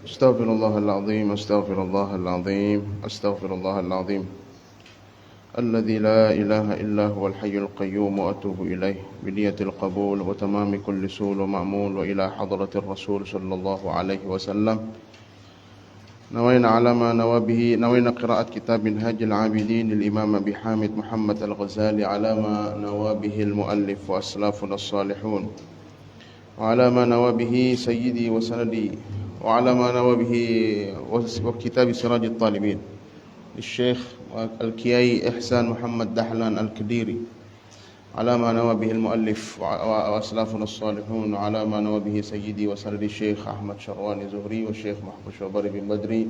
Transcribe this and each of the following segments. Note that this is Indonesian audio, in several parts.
أستغفر الله العظيم أستغفر الله العظيم أستغفر الله العظيم الذي لا إله إلا هو الحي القيوم وأتوب إليه بنية القبول وتمام كل سول ومأمول وإلى حضرة الرسول صلى الله عليه وسلم نوينا على ما نوى به نوينا قراءة كتاب منهاج العابدين للإمام أبي حامد محمد الغزالي على ما نوى به المؤلف وأسلافنا الصالحون وعلى ما نوى به سيدي وسندي وعلى ما نوى به وكتاب سراج الطالبين للشيخ الكياي إحسان محمد دحلان الكديري على ما نوى به المؤلف وأسلافنا الصالحون وعلى ما نوى به سيدي وسندي الشيخ أحمد شرواني زهري والشيخ محمود شوبري بن بدري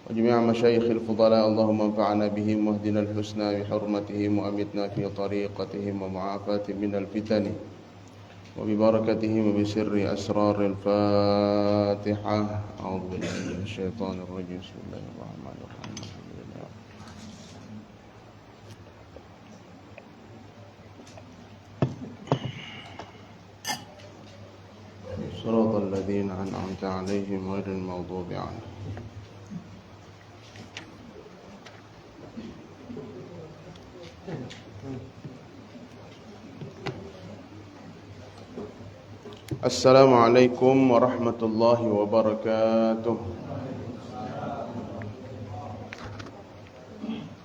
وجميع مشايخ الفضلاء اللهم انفعنا بهم واهدنا الحسنى بحرمتهم وأمتنا في طريقتهم ومعافاة من الفتن وببركتهم وبسر أسرار الفاتحة أعوذ بالله من الشيطان الرجيم بسم الله الرحمن الرحيم صراط الذين أنعمت عليهم غير المغضوب عنهم Assalamualaikum warahmatullahi wabarakatuh.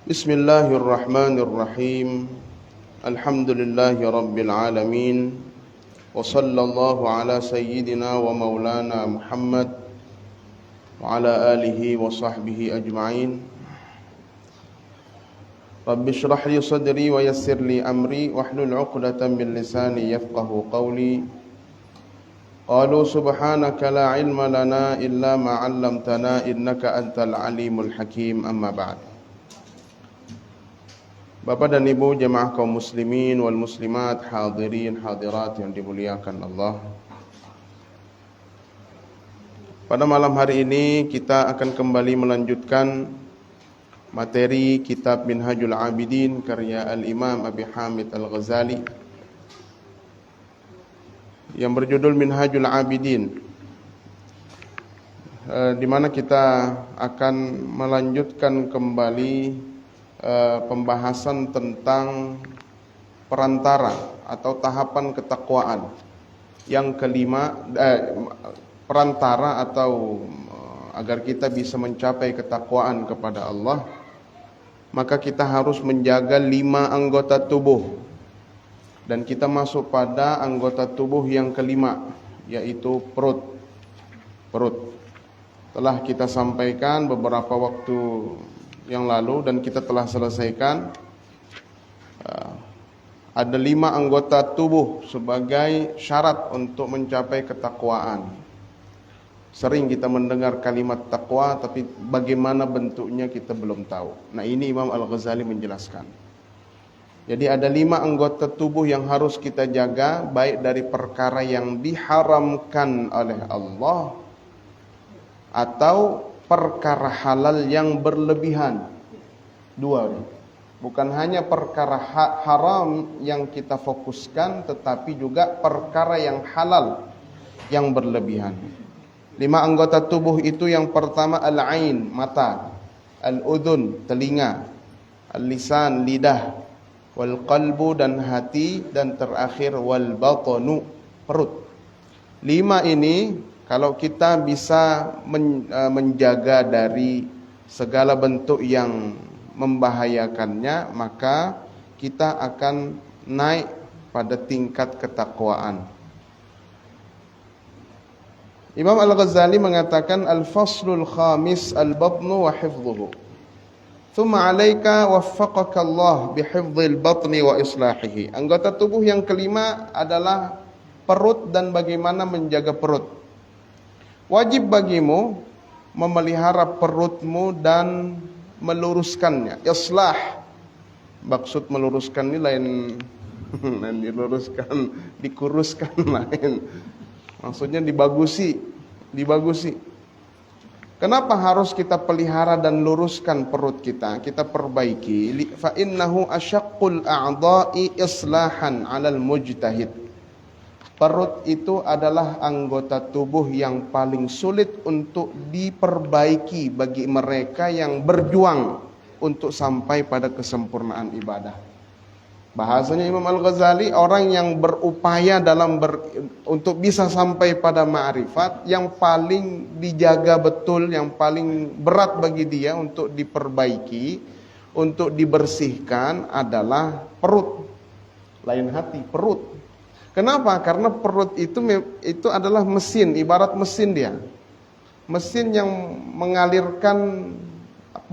Bismillahirrahmanirrahim. Alhamdulillahi rabbil alamin. Wa sallallahu ala sayyidina wa maulana Muhammad wa ala alihi wa sahbihi ajma'in. Rabbi shrah li sadri wa yassir li amri wahlul 'uqdatam min lisani yafqahu qawli. Qalu subhanaka la ilma lana illa ma 'allamtana innaka antal alimul hakim amma ba'd. Bapak dan Ibu jemaah kaum muslimin wal muslimat, hadirin hadirat yang dimuliakan Allah. Pada malam hari ini kita akan kembali melanjutkan materi kitab Minhajul Abidin karya Al-Imam Abi Hamid Al-Ghazali yang berjudul Minhajul Abidin, di mana kita akan melanjutkan kembali pembahasan tentang perantara atau tahapan ketakwaan yang kelima, perantara atau agar kita bisa mencapai ketakwaan kepada Allah, maka kita harus menjaga 5 anggota tubuh. Dan kita masuk pada anggota tubuh yang kelima, yaitu perut. Telah kita sampaikan beberapa waktu yang lalu dan kita telah selesaikan. Ada 5 anggota tubuh sebagai syarat untuk mencapai ketakwaan. Sering kita mendengar kalimat takwa, tapi bagaimana bentuknya kita belum tahu. Nah, ini Imam Al-Ghazali menjelaskan. Jadi ada 5 anggota tubuh yang harus kita jaga, baik dari perkara yang diharamkan oleh Allah atau perkara halal yang berlebihan. 2. Bukan hanya perkara haram yang kita fokuskan, tetapi juga perkara yang halal yang berlebihan. 5 anggota tubuh itu yang pertama al-ain, mata, al-udhun, telinga, al-lisan, lidah, wal qalbu dan hati, dan terakhir wal batnu, perut. 5 ini kalau kita bisa menjaga dari segala bentuk yang membahayakannya, maka kita akan naik pada tingkat ketakwaan. Imam Al-Ghazali mengatakan al-faslul khamis al-batnu wa hifdhuhu. Thumma 'alaika waffaqaka Allah bihifdzil batni wa islahihi. Anggota tubuh yang kelima adalah perut dan bagaimana menjaga perut. Wajib bagimu memelihara perutmu dan meluruskannya. Islah. Maksud meluruskan ini lain diluruskan, dikuruskan lain. Maksudnya dibagusi. Kenapa harus kita pelihara dan luruskan perut kita? Kita perbaiki. Fa innahu asyaqqul a'dha'i islahan 'alal mujtahid. Perut itu adalah anggota tubuh yang paling sulit untuk diperbaiki bagi mereka yang berjuang untuk sampai pada kesempurnaan ibadah. Bahasanya Imam Al-Ghazali, orang yang berupaya untuk bisa sampai pada ma'rifat, yang paling dijaga betul, yang paling berat bagi dia untuk diperbaiki, untuk dibersihkan adalah perut. Lain hati, perut. Kenapa? Karena perut itu adalah mesin, ibarat mesin dia. Mesin yang mengalirkan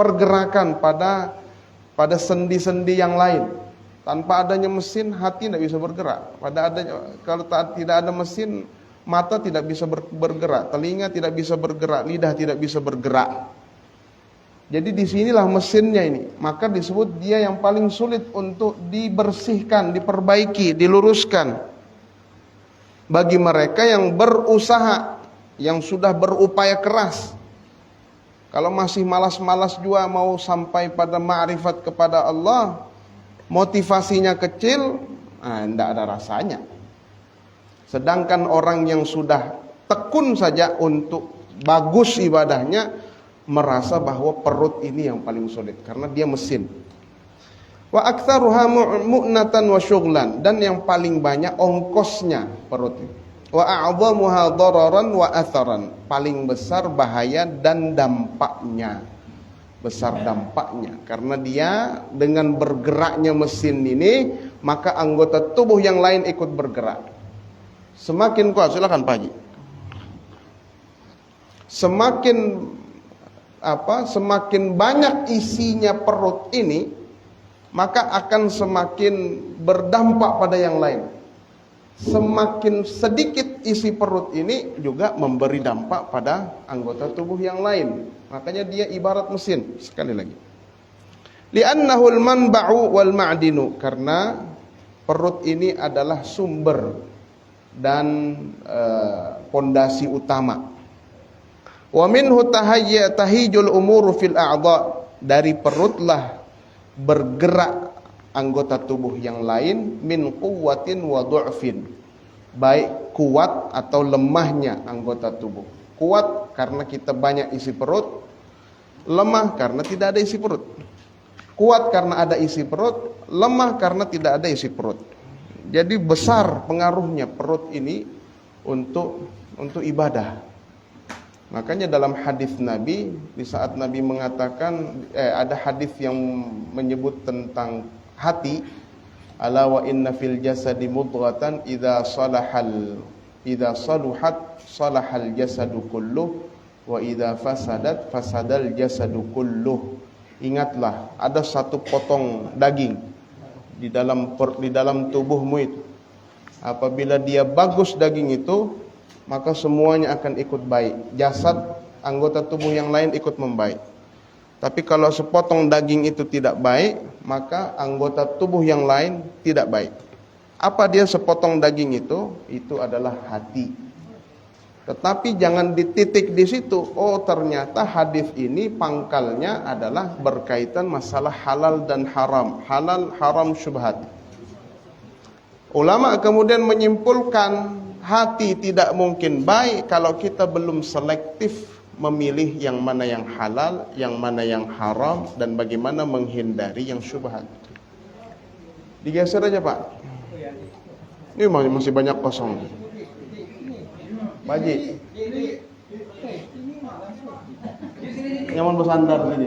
pergerakan pada sendi-sendi yang lain. Tanpa adanya mesin, hati tidak bisa bergerak. Kalau tidak ada mesin, mata tidak bisa bergerak, telinga tidak bisa bergerak, lidah tidak bisa bergerak. Jadi disinilah mesinnya ini. Maka disebut dia yang paling sulit untuk dibersihkan, diperbaiki, diluruskan. Bagi mereka yang berusaha, yang sudah berupaya keras. Kalau masih malas-malas juga mau sampai pada ma'rifat kepada Allah, motivasinya kecil, tidak ada rasanya. Sedangkan orang yang sudah tekun saja untuk bagus ibadahnya, merasa bahwa perut ini yang paling sulit karena dia mesin. Wa aktsaruha mu'natan wa syughlan, dan yang paling banyak ongkosnya perut ini. Wa a'dhamuha dararan wa atharan, paling besar bahaya dan dampaknya. Besar dampaknya karena dia dengan bergeraknya mesin ini, maka anggota tubuh yang lain ikut bergerak. Semakin kuat, silakan Pak Haji. Semakin banyak isinya perut ini, maka akan semakin berdampak pada yang lain. Semakin sedikit isi perut ini juga memberi dampak pada anggota tubuh yang lain. Makanya dia ibarat mesin. Sekali lagi, li'annahul manba'u wal ma'dinu, karena perut ini adalah sumber dan pondasi utama. Wa minhu tahijul umuru fil a'dha, dari perutlah bergerak anggota tubuh yang lain, min quwwatin wa du'fin, baik kuat atau lemahnya anggota tubuh. Kuat karena kita banyak isi perut, lemah karena tidak ada isi perut. Kuat karena ada isi perut, lemah karena tidak ada isi perut. Jadi besar pengaruhnya perut ini untuk ibadah. Makanya dalam hadis Nabi, di saat Nabi mengatakan, ada hadis yang menyebut tentang hati, ala wa inna fil jasadi mudghatan idza saluhat salahal jasadu kulluh wa idza fasadat fasadal jasadu kulluh. Ingatlah, ada satu potong daging di dalam tubuhmu itu. Apabila dia bagus daging itu, maka semuanya akan ikut baik. Jasad, anggota tubuh yang lain ikut membaik. Tapi kalau sepotong daging itu tidak baik, maka anggota tubuh yang lain tidak baik. Apa dia sepotong daging itu? Itu adalah hati. Tetapi jangan dititik di situ. Oh, ternyata hadis ini pangkalnya adalah berkaitan masalah halal dan haram. Halal, haram, syubhat. Ulama kemudian menyimpulkan hati tidak mungkin baik kalau kita belum selektif memilih yang mana yang halal, yang mana yang haram, dan bagaimana menghindari yang syubhat. Digeser aja Pak. Ini masih banyak kosong. Baji, nyaman bersandar ini.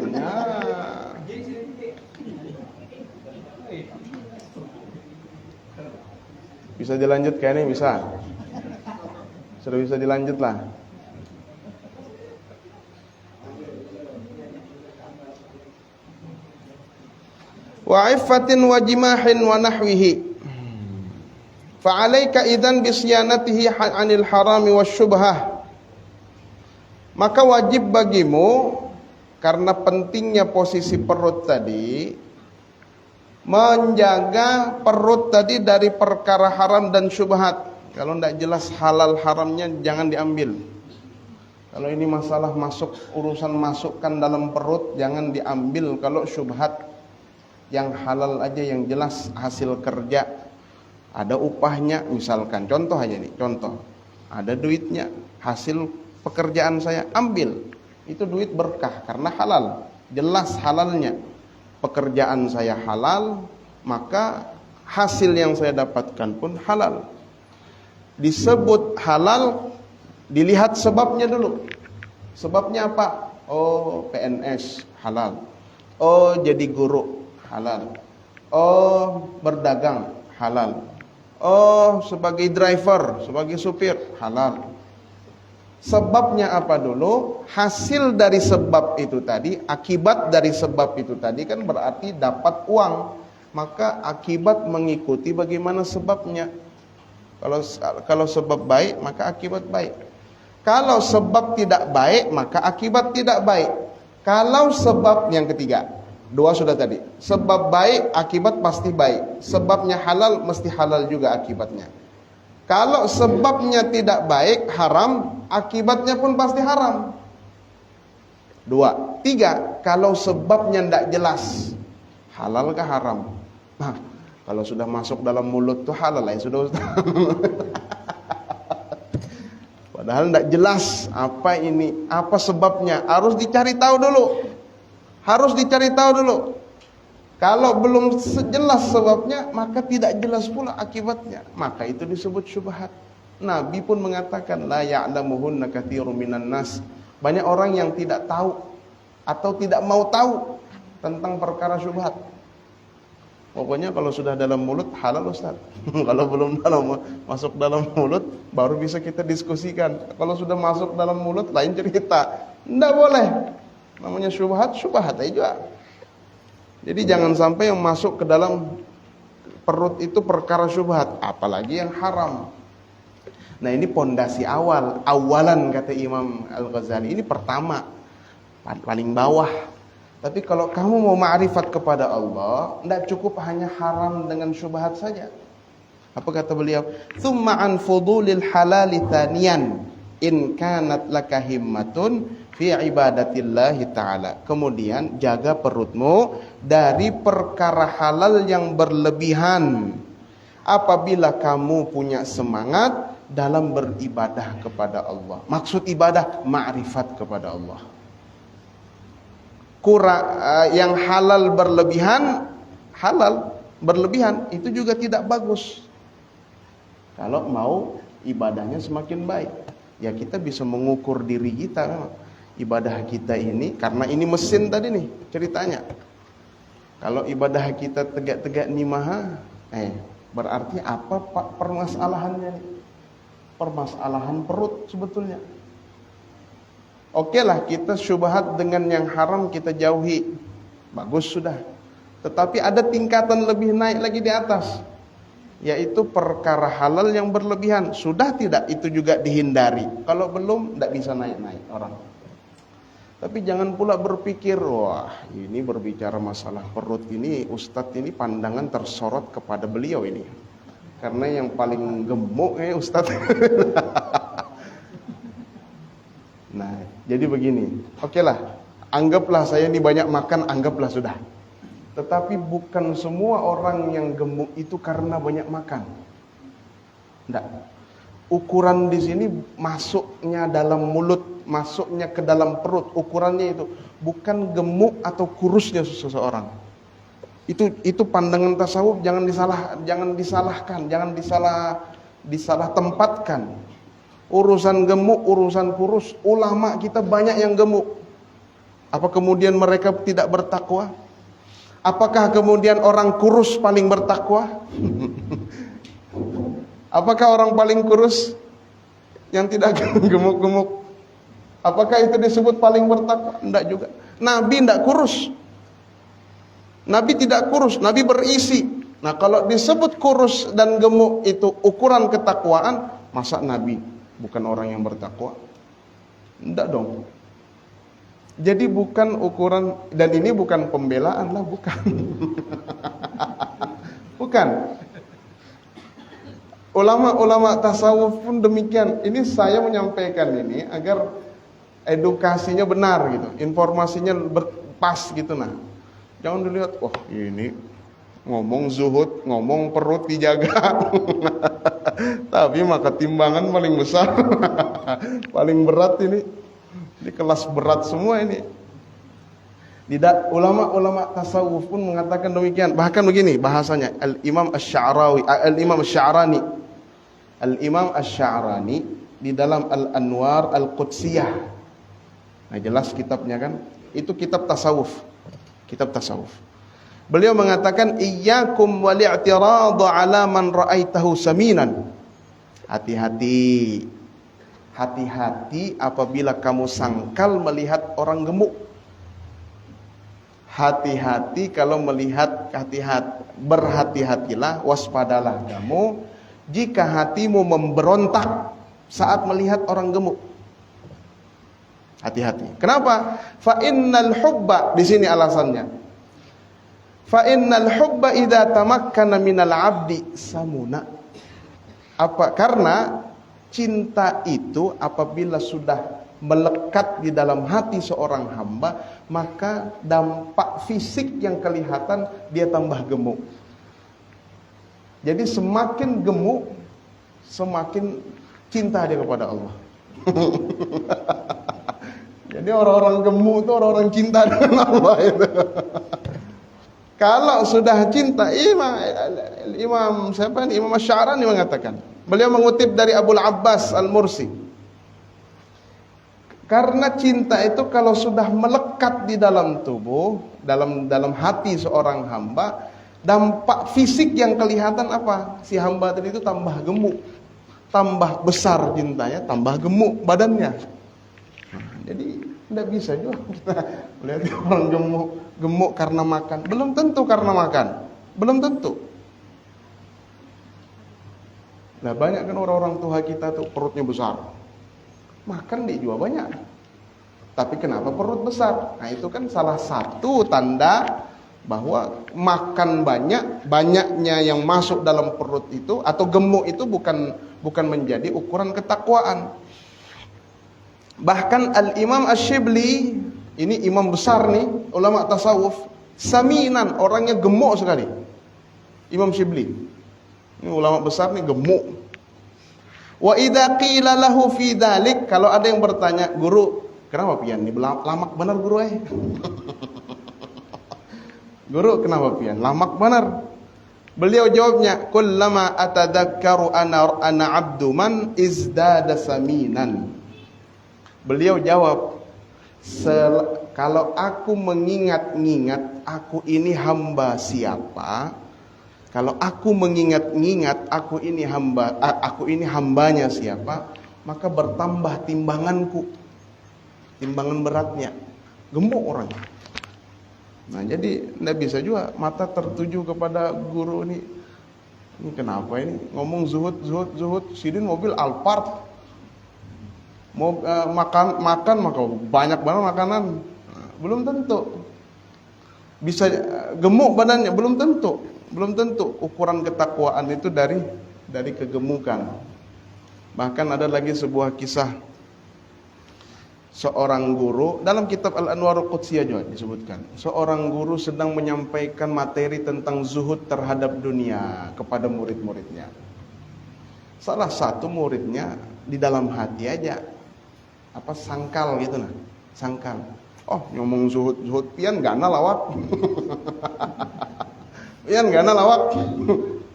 Bisa dilanjut kayaknya bisa. Sudah bisa dilanjut lah. Wa iffatin wa jimahin wa nahwihi. Fa'alaika idzan bisyanatihi 'anil harami wasyubhah. Maka wajib bagimu, karena pentingnya posisi perut tadi, menjaga perut tadi dari perkara haram dan syubhat. Kalau tidak jelas halal haramnya jangan diambil. Kalau ini masalah urusan masukkan dalam perut, jangan diambil. Kalau syubhat, yang halal aja, yang jelas hasil kerja, Ada upahnya, misalkan contoh aja nih, contoh. Ada duitnya, hasil pekerjaan saya, ambil. Itu duit berkah karena halal. Jelas halalnya. Pekerjaan saya halal, maka hasil yang saya dapatkan pun halal. Disebut halal, dilihat sebabnya dulu. Sebabnya apa? Oh, PNS, halal. Oh, jadi guru, halal. Oh, berdagang, halal. Oh, sebagai driver, sebagai supir, halal. Sebabnya apa dulu? Hasil dari sebab itu tadi, akibat dari sebab itu tadi kan berarti dapat uang. Maka akibat mengikuti bagaimana sebabnya. Kalau sebab baik, maka akibat baik. Kalau sebab tidak baik, maka akibat tidak baik. Kalau sebab yang ketiga, dua sudah tadi. Sebab baik, akibat pasti baik. Sebabnya halal, mesti halal juga akibatnya. Kalau sebabnya tidak baik, haram, akibatnya pun pasti haram. Dua. Tiga, kalau sebabnya tidak jelas, halal kah haram? Nah, kalau sudah masuk dalam mulut tuh halal ya sudah. Padahal tidak jelas apa ini, apa sebabnya. Harus dicari tahu dulu. Harus dicari tahu dulu. Kalau belum jelas sebabnya, maka tidak jelas pula akibatnya. Maka itu disebut syubhat. Nabi pun mengatakan, la ya'lamuhunna katsirun minan nas. Banyak orang yang tidak tahu atau tidak mau tahu tentang perkara syubhat. Pokoknya kalau sudah dalam mulut halal Ustaz. Kalau belum masuk dalam mulut baru bisa kita diskusikan. Kalau sudah masuk dalam mulut lain cerita. Tidak boleh. Namanya syubhat aja juga. Jadi jangan sampai yang masuk ke dalam perut itu perkara syubhat, apalagi yang haram. Nah, ini pondasi awalan kata Imam Al-Ghazali. Ini pertama, paling bawah. Tapi kalau kamu mau ma'rifat kepada Allah, tidak cukup hanya haram dengan syubhat saja. Apa kata beliau? Tsumma an fudulil halali thaniyan in kanat laka himmatun fi ibadatillahi ta'ala. Kemudian jaga perutmu dari perkara halal yang berlebihan apabila kamu punya semangat dalam beribadah kepada Allah. Maksud ibadah ma'rifat kepada Allah. Yang halal berlebihan itu juga tidak bagus. Kalau mau ibadahnya semakin baik, ya kita bisa mengukur diri kita memang. Ibadah kita ini, karena ini mesin tadi nih ceritanya. Kalau ibadah kita tegak-tegak nimaha, berarti apa permasalahannya nih? Permasalahan perut sebetulnya. Oke lah, kita syubhat dengan yang haram kita jauhi, bagus sudah. Tetapi ada tingkatan lebih naik lagi di atas, yaitu perkara halal yang berlebihan. Sudah tidak itu juga dihindari. Kalau belum, tidak bisa naik-naik orang. Tapi jangan pula berpikir, wah ini berbicara masalah perut ini, Ustadz ini pandangan tersorot kepada beliau ini. Karena yang paling gemuk Ustadz. Nah, jadi begini. Oke lah, anggaplah saya ini banyak makan, anggaplah sudah. Tetapi bukan semua orang yang gemuk itu karena banyak makan. Tidak. Ukuran di sini masuknya dalam mulut, masuknya ke dalam perut, ukurannya itu bukan gemuk atau kurusnya seseorang. Itu pandangan tasawuf jangan disalahkan, jangan disalah tempatkan. Urusan gemuk, urusan kurus, ulama kita banyak yang gemuk. Apa kemudian mereka tidak bertakwa? Apakah kemudian orang kurus paling bertakwa? Apakah orang paling kurus yang tidak gemuk-gemuk, apakah itu disebut paling bertakwa? Tidak juga. Nabi tidak kurus. Nabi tidak kurus, Nabi berisi. Nah, kalau disebut kurus dan gemuk itu ukuran ketakwaan, masa Nabi bukan orang yang bertakwa? Tidak dong. Jadi bukan ukuran, dan ini bukan pembelaan lah, bukan. Bukan. Ulama-ulama tasawuf pun demikian. Ini saya menyampaikan ini agar edukasinya benar gitu, informasinya pas gitu. Nah, jangan dilihat, wah ini Ngomong zuhud, ngomong perut dijaga. Tapi maka timbangan paling besar. Paling berat ini. Di kelas berat semua ini. Ulama-ulama tasawuf pun mengatakan demikian. Bahkan begini bahasanya, Al-Imam Asy-Sya'rani. Al-Imam Asy-Sya'rani di dalam Al-Anwar Al-Qudsiyah. Nah, jelas kitabnya kan? Itu kitab tasawuf. Kitab tasawuf. Beliau mengatakan, iyyakum wal i'tirad 'ala man ra'aitahu saminan. Hati-hati. Hati-hati apabila kamu sangkal melihat orang gemuk. Hati-hati kalau melihat, berhati-hatilah, waspadalah kamu jika hatimu memberontak saat melihat orang gemuk. Hati-hati. Kenapa? Fa innal hubba, di sini alasannya. Fa innal hubba idza tamakkana minal 'abdi samuna. Karena cinta itu apabila sudah melekat di dalam hati seorang hamba, maka dampak fisik yang kelihatan dia tambah gemuk. Jadi semakin gemuk, semakin cinta dia kepada Allah. Jadi orang-orang gemuk itu orang-orang cinta dengan Allah itu. Kalau sudah cinta, Imam Asy-Sya'rani mengatakan, beliau mengutip dari Abul Abbas Al-Mursi. Karena cinta itu kalau sudah melekat di dalam tubuh, dalam hati seorang hamba, dampak fisik yang kelihatan apa? Si hamba tadi itu tambah gemuk, tambah besar cintanya, tambah gemuk badannya. Jadi tidak bisa juga kita lihat orang gemuk karena makan. Belum tentu karena makan, belum tentu. Nah, banyak kan orang-orang tua kita tuh perutnya besar, makan dia juga banyak. Tapi kenapa perut besar? Nah, itu kan salah satu tanda bahwa makan banyaknya yang masuk dalam perut itu atau gemuk itu bukan menjadi ukuran ketakwaan. Bahkan Al-Imam Asy-Syibli, ini imam besar nih, ulama tasawuf, saminan, orangnya gemuk sekali. Imam Syibli. Ini ulama besar nih, gemuk. Wa idza qila lahu fi dzalik, kalau ada yang bertanya, "Guru, kenapa pian ini lamak benar guru Guru, kenapa pian? Lamak benar." Beliau jawabnya, "Kullama atadzakkaru ana 'abdu man izdada saminan." Beliau jawab, kalau aku mengingat-ingat aku ini hamba siapa, kalau aku mengingat-ingat aku ini hambanya siapa, maka bertambah timbanganku, timbangan beratnya, gemuk orang. Nah, jadi tidak bisa juga mata tertuju kepada guru ini kenapa ini ngomong zuhud, sidin mobil Alphard. Mau makan maka banyak banget makanan, belum tentu bisa gemuk badannya, belum tentu ukuran ketakwaan itu dari kegemukan. Bahkan ada lagi sebuah kisah seorang guru dalam kitab Al-Anwar Al-Qudsiyah juga disebutkan. Seorang guru sedang menyampaikan materi tentang zuhud terhadap dunia kepada murid-muridnya. Salah satu muridnya di dalam hati aja sangkal gitu nah, sangkal. Oh, ngomong zuhud pian gana lawak. Pian gana lawak.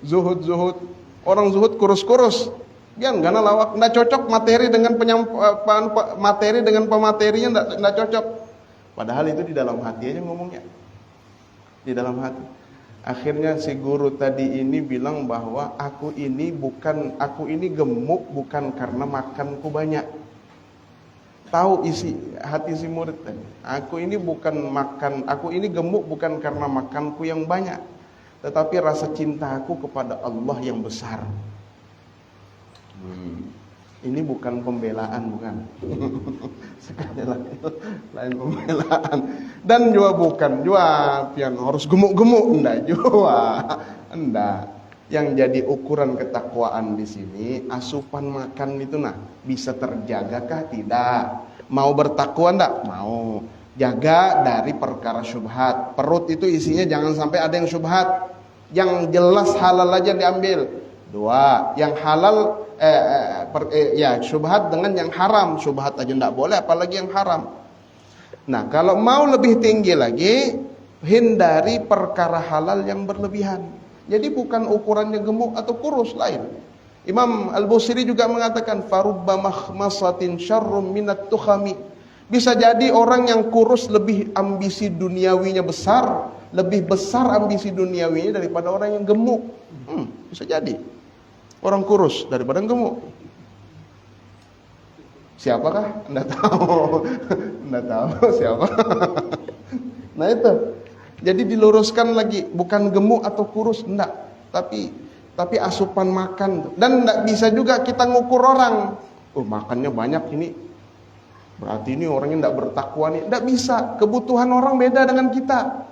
Zuhud. Orang zuhud kurus-kurus. Pian gana lawak, enggak cocok materi dengan materi dengan pematerinya enggak cocok. Padahal itu di dalam hati aja ngomongnya. Di dalam hati. Akhirnya si guru tadi ini bilang bahwa aku ini gemuk bukan karena makanku banyak. Tahu isi hati si murid tadi. Aku ini gemuk bukan karena makanku yang banyak, tetapi rasa cintaku kepada Allah yang besar. Ini bukan pembelaan, bukan. Sekali lagi lain pembelaan. Dan juga bukan pian harus gemuk-gemuk, enggak. Yang jadi ukuran ketakwaan di sini, asupan makan itu bisa terjagakah? Tidak. Mau bertakwa enggak? Mau. Jaga dari perkara syubhat. Perut itu isinya jangan sampai ada yang syubhat. Yang jelas halal aja diambil. 2, yang halal syubhat dengan yang haram. Syubhat aja enggak boleh, apalagi yang haram. Nah, kalau mau lebih tinggi lagi, hindari perkara halal yang berlebihan. Jadi bukan ukurannya gemuk atau kurus, lain. Imam Al-Busiri juga mengatakan farubba makhmasatin syarrum minat tukhami. Bisa jadi orang yang kurus lebih ambisi duniawinya besar, lebih besar ambisi duniawinya daripada orang yang gemuk. Bisa jadi. Orang kurus daripada yang gemuk. Siapakah? Enggak tahu. Enggak tahu siapa. Nah itu. Jadi diluruskan lagi, bukan gemuk atau kurus, enggak, tapi asupan makan. Dan enggak bisa juga kita ngukur orang. Makannya banyak ini, berarti ini orangnya enggak bertakwa nih. Enggak bisa. Kebutuhan orang beda dengan kita.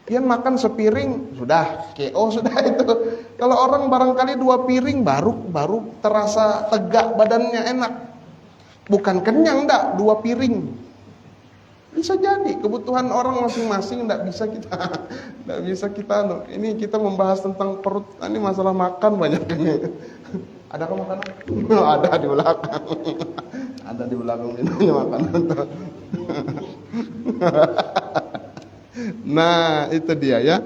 Dia makan sepiring sudah KO sudah itu. Kalau orang barangkali 2 piring baru terasa tegak badannya, enak. Bukan kenyang enggak, 2 piring. Bisa jadi kebutuhan orang masing-masing enggak bisa kita ini kita membahas tentang perut. Ini masalah makan banyak ini. Adakah makanan? Ada di belakang. Ada di belakang ini makanan. Nah, itu dia ya.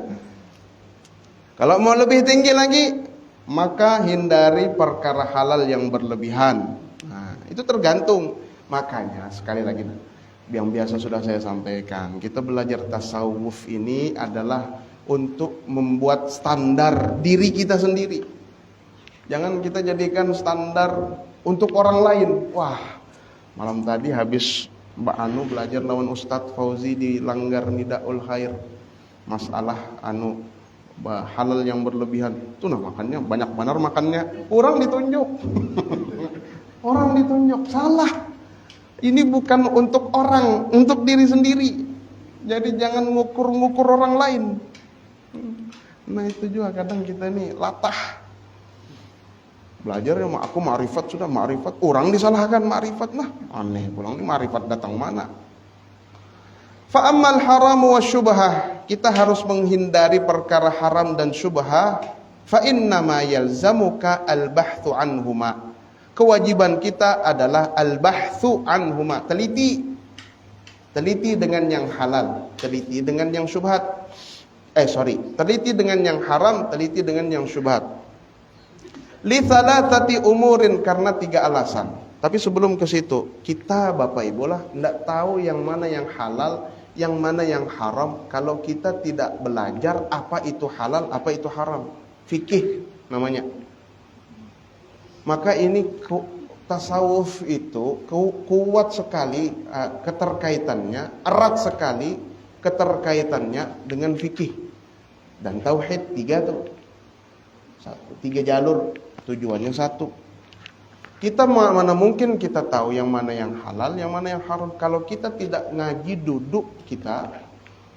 Kalau mau lebih tinggi lagi, maka hindari perkara halal yang berlebihan. Nah, itu tergantung. Makanya sekali lagi, yang biasa sudah saya sampaikan, kita belajar tasawuf ini adalah untuk membuat standar diri kita sendiri. Jangan kita jadikan standar untuk orang lain. Wah, malam tadi habis Mbak Anu belajar lawan Ustadz Fauzi di Langgar Nidaul Khair, masalah halal yang berlebihan. Itu makannya banyak benar makannya. Orang ditunjuk. Orang ditunjuk. Salah. Ini bukan untuk orang, untuk diri sendiri. Jadi jangan ngukur-ngukur orang lain. Nah itu juga kadang kita nih latah. Belajar ya, aku ma'rifat sudah, ma'rifat. Orang disalahkan ma'rifat. Nah aneh pulang, ini ma'rifat datang mana? Fa'ammal haramu wa syubhah. Kita harus menghindari perkara haram dan syubhah. Fa'innama yalzamuka al-bahthu anhuma. Kewajiban kita adalah al-bahthu anhuma. Teliti dengan yang halal, teliti dengan yang syubhat. Teliti dengan yang haram, teliti dengan yang syubhat. Li thalathati umurin, karena 3 alasan. Tapi sebelum ke situ, kita Bapak Ibu lah enggak tahu yang mana yang halal, yang mana yang haram kalau kita tidak belajar apa itu halal, apa itu haram. Fikih namanya. Maka ini tasawuf itu kuat sekali keterkaitannya, erat sekali keterkaitannya dengan fikih dan tauhid. 3 tuh. 3 jalur, tujuannya 1. Kita mana mungkin kita tahu yang mana yang halal, yang mana yang haram kalau kita tidak ngaji duduk kita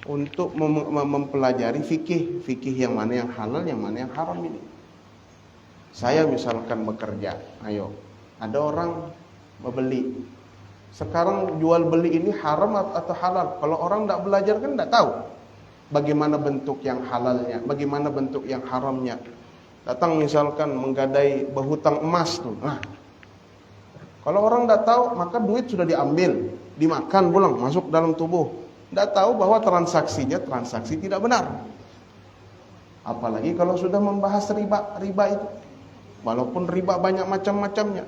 untuk mempelajari fikih yang mana yang halal, yang mana yang haram ini. Saya misalkan bekerja, ayo, ada orang membeli. Sekarang jual beli ini haram atau halal? Kalau orang tidak belajar kan tidak tahu bagaimana bentuk yang halalnya, bagaimana bentuk yang haramnya. Datang misalkan menggadai berhutang emas tuh. Nah, kalau orang tidak tahu, maka duit sudah diambil, dimakan pulang, masuk dalam tubuh. Tidak tahu bahwa transaksinya transaksi tidak benar. Apalagi kalau sudah membahas riba itu. Walaupun riba banyak macam-macamnya.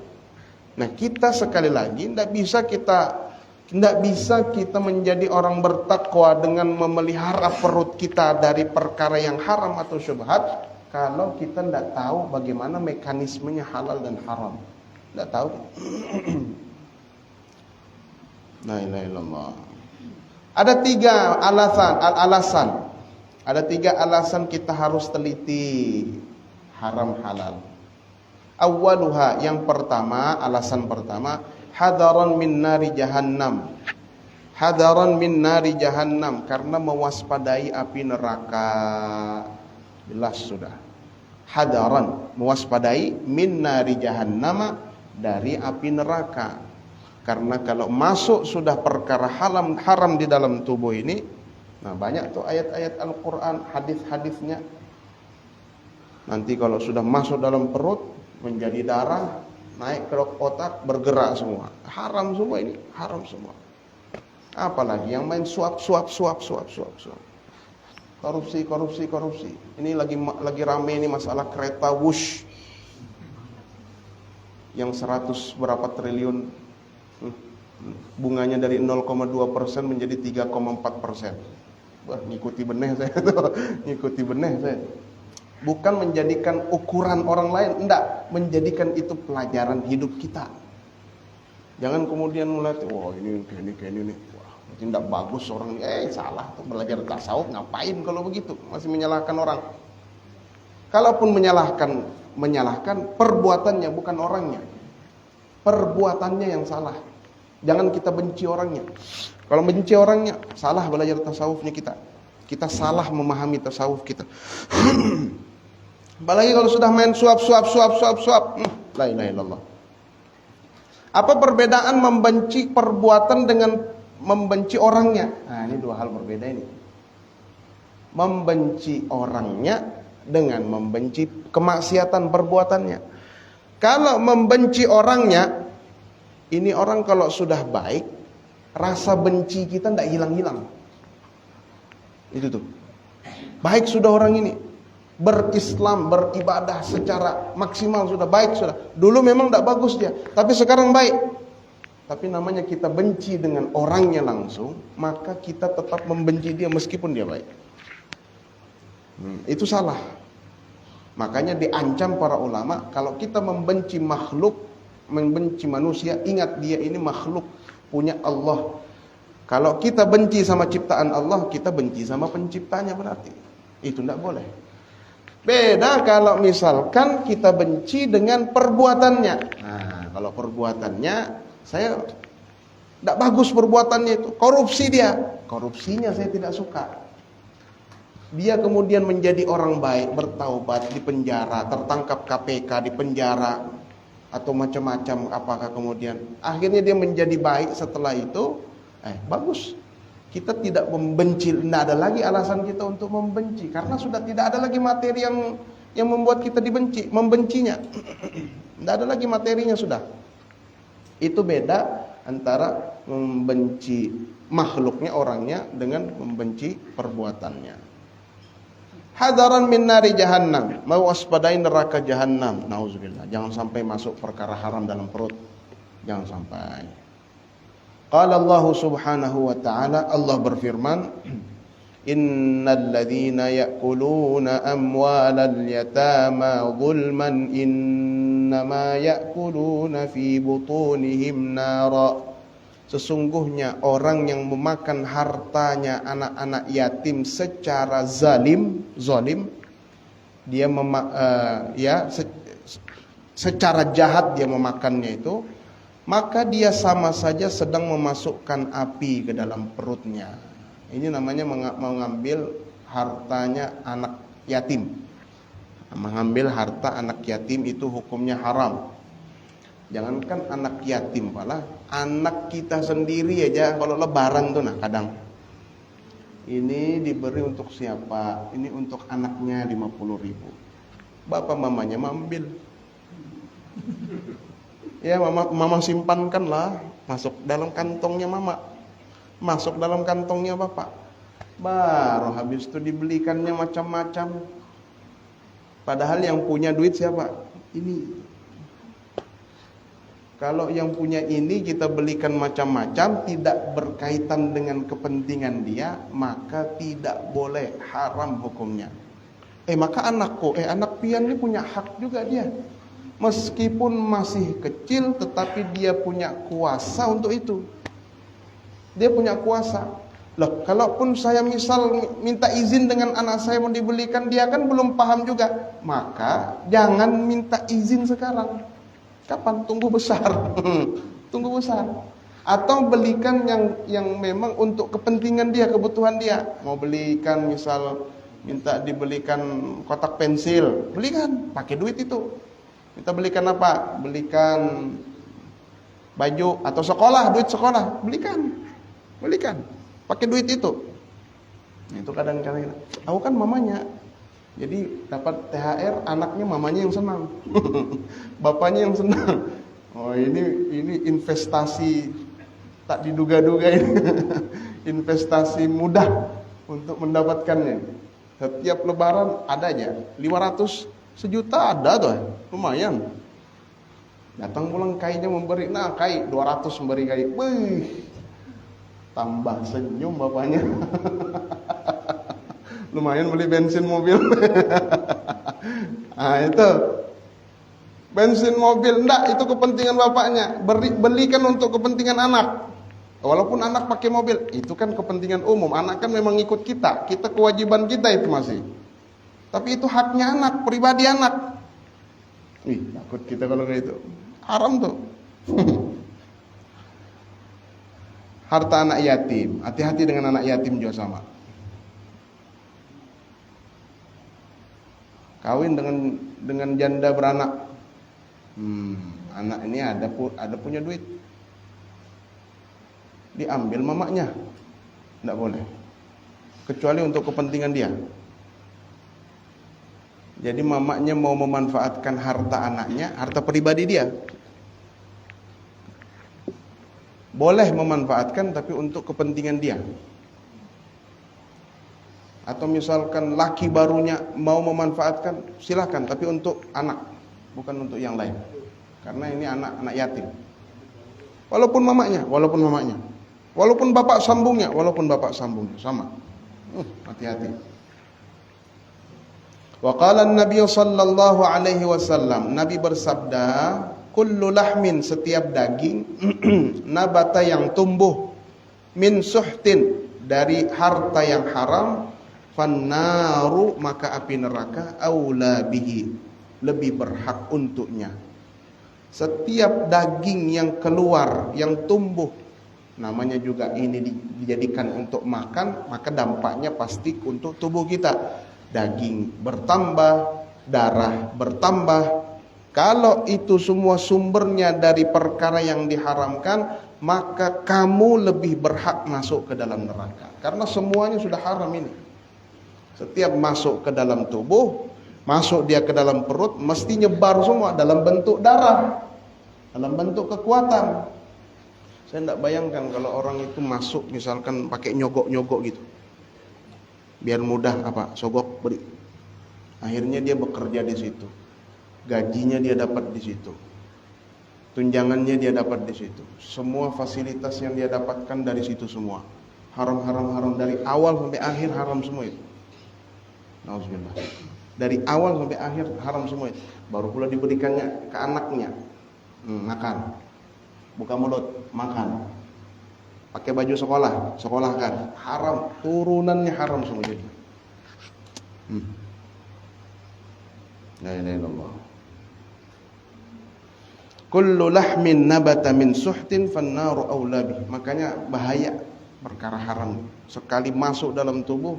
Nah, kita sekali lagi tidak bisa kita menjadi orang bertakwa dengan memelihara perut kita dari perkara yang haram atau syubhat kalau kita tidak tahu bagaimana mekanismenya halal dan haram. Tidak tahu. La ilaha illallah. Ada 3 alasan. Ada 3 alasan kita harus teliti haram halal. Awwaluha, yang pertama, alasan pertama, hadaran min nari jahannam. Hadaran min nari jahannam, karena mewaspadai api neraka. Jelas sudah. Hadaran, mewaspadai min nari jahannam, dari api neraka. Karena kalau masuk sudah perkara haram di dalam tubuh ini, nah banyak tuh ayat-ayat Al-Quran, hadis-hadisnya. Nanti kalau sudah masuk dalam perut menjadi darah, naik ke otak, bergerak semua. Haram semua ini, haram semua. Apalagi yang main suap. Korupsi. Ini lagi rame ini masalah kereta Wush yang 100 berapa triliun, bunganya dari 0,2% menjadi 3,4%. Wah, ngikuti benih saya. Bukan menjadikan ukuran orang lain, enggak, menjadikan itu pelajaran hidup kita. Jangan kemudian melihat, wah ini kayak ini nih, wah tidak bagus orang ini, salah tuh, belajar tasawuf ngapain kalau begitu, masih menyalahkan orang. Kalaupun menyalahkan perbuatannya bukan orangnya, perbuatannya yang salah. Jangan kita benci orangnya. Kalau benci orangnya, salah belajar tasawufnya kita salah memahami tasawuf kita. Apalagi kalau sudah main suap. La ilaha illallah. Apa perbedaan membenci perbuatan dengan membenci orangnya? Nah, ini dua hal berbeda ini. Membenci orangnya dengan membenci kemaksiatan perbuatannya. Kalau membenci orangnya, ini orang kalau sudah baik, rasa benci kita tidak hilang-hilang. Itu tuh. Baik sudah orang ini, berislam, beribadah secara maksimal sudah baik sudah. Dulu memang tidak bagus dia, tapi sekarang baik. Tapi namanya kita benci dengan orangnya langsung, maka kita tetap membenci dia meskipun dia baik. Itu salah. Makanya diancam para ulama, kalau kita membenci makhluk, membenci manusia, ingat dia ini makhluk punya Allah. Kalau kita benci sama ciptaan Allah, kita benci sama penciptanya berarti. Itu tidak boleh. Beda kalau misalkan kita benci dengan perbuatannya. Nah, kalau perbuatannya, saya tidak bagus perbuatannya itu. Korupsi dia. Korupsinya saya tidak suka. Dia kemudian menjadi orang baik, bertaubat, di penjara, tertangkap KPK, di penjara, atau macam-macam apakah kemudian. Akhirnya dia menjadi baik setelah itu, bagus. Kita tidak membenci, tidak ada lagi alasan kita untuk membenci, karena sudah tidak ada lagi materi yang membuat kita membencinya. Tidak ada lagi materinya sudah. Itu beda antara membenci makhluknya, orangnya, dengan membenci perbuatannya. Hadaran min nari jahannam, mewaspadai neraka jahannam. Nauzubillah, jangan sampai masuk perkara haram dalam perut. Jangan sampai. Qala Allah subhanahu wa ta'ala, Allah berfirman, innal ladzina ya'kuluna amwalal yatama zulman innama ya'kuluna fi butunihim nara. Sesungguhnya orang yang memakan hartanya anak-anak yatim secara zalim, dia secara jahat dia memakannya itu, maka dia sama saja sedang memasukkan api ke dalam perutnya. Ini namanya mengambil hartanya anak yatim. Mengambil harta anak yatim itu hukumnya haram. Jangankan anak yatim, malah anak kita sendiri aja kalau lebaran tuh, nah kadang ini diberi untuk siapa? Ini untuk anaknya 50.000. Bapak mamanya ambil. Ya mama simpankanlah, masuk dalam kantongnya mama, masuk dalam kantongnya bapak. Baru habis itu dibelikannya macam-macam. Padahal yang punya duit siapa? Ini. Kalau yang punya ini kita belikan macam-macam, tidak berkaitan dengan kepentingan dia, maka tidak boleh, haram hukumnya. Maka anakku, anak pian ini punya hak juga dia. Meskipun masih kecil, tetapi dia punya kuasa untuk itu. Dia punya kuasa. Loh, kalaupun saya misal minta izin dengan anak saya mau dibelikan, dia kan belum paham juga. Maka jangan minta izin sekarang. Kapan? Tunggu besar. Tunggu besar. Atau belikan yang memang untuk kepentingan dia, kebutuhan dia. Mau belikan misal minta dibelikan kotak pensil, belikan, pakai duit itu. Kita belikan apa? Belikan baju atau sekolah, duit sekolah, belikan. Pakai duit itu. Itu kadang-kadang aku kan mamanya. Jadi dapat THR, anaknya mamanya yang senang. Bapaknya yang senang. Oh, ini investasi tak diduga-duga ini. Investasi mudah untuk mendapatkannya. Setiap lebaran ada aja 500 sejuta ada tuh, lumayan. Datang pulang kainya memberi, nah kai 200 memberi kai. Wih, tambah senyum bapaknya. Lumayan beli bensin mobil. Nah itu bensin mobil, enggak, itu kepentingan bapaknya. Belikan untuk kepentingan anak. Walaupun anak pakai mobil, itu kan kepentingan umum. Anak kan memang ikut kita kewajiban kita itu masih. Tapi itu haknya anak, pribadi anak. Wih, takut kita kalau kayak itu. Haram tuh. Harta anak yatim, hati-hati dengan anak yatim juga sama. Kawin dengan janda beranak. Anak ini ada punya duit. Diambil mamanya. Enggak boleh. Kecuali untuk kepentingan dia. Jadi mamanya mau memanfaatkan harta anaknya, harta pribadi dia. Boleh memanfaatkan tapi untuk kepentingan dia. Atau misalkan laki barunya mau memanfaatkan, silakan, tapi untuk anak, bukan untuk yang lain. Karena ini anak yatim. Walaupun mamanya. Walaupun bapak sambungnya, sama. Hati-hati. Wa qala an-nabiy sallallahu alaihi wasallam, Nabi bersabda, kullu lahmin, setiap daging, nabata yang tumbuh, min suhtin, dari harta yang haram, fannaru, maka api neraka, aula bihi, lebih berhak untuknya. Setiap daging yang keluar, yang tumbuh, namanya juga ini dijadikan untuk makan, maka dampaknya pasti untuk tubuh kita. Daging bertambah, darah bertambah. Kalau itu semua sumbernya dari perkara yang diharamkan, maka kamu lebih berhak masuk ke dalam neraka. Karena semuanya sudah haram ini. Setiap masuk ke dalam tubuh, masuk dia ke dalam perut, mesti nyebar semua dalam bentuk darah, dalam bentuk kekuatan. Saya tidak bayangkan kalau orang itu masuk misalkan pakai nyogok-nyogok gitu. Biar mudah sogok beri. Akhirnya dia bekerja di situ. Gajinya dia dapat di situ. Tunjangannya dia dapat di situ. Semua fasilitas yang dia dapatkan dari situ semua. Haram dari awal sampai akhir haram semua itu. Nauzubillah. Dari awal sampai akhir haram semua itu. Baru pula diberikannya ke anaknya. Makan. Buka mulut, makan. Pakai baju sekolahkan. Haram, turunannya haram semua jadi. La ilaha illallah. Kullu lahmin nabata min suhtin fannaru aula bih. Makanya bahaya perkara haram. Sekali masuk dalam tubuh,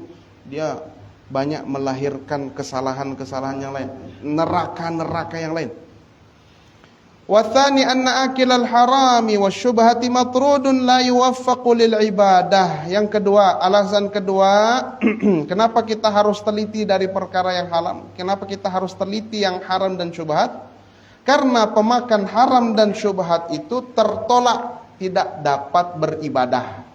dia banyak melahirkan kesalahan-kesalahan yang lain, neraka-neraka yang lain. Wa tsani anna akilal harami wasyubhati matrudun la yuwaffaqu lil ibadah. Yang kedua, alasan kedua, kenapa kita harus teliti dari perkara yang halal? Kenapa kita harus teliti yang haram dan syubhat? Karena pemakan haram dan syubhat itu tertolak, tidak dapat beribadah.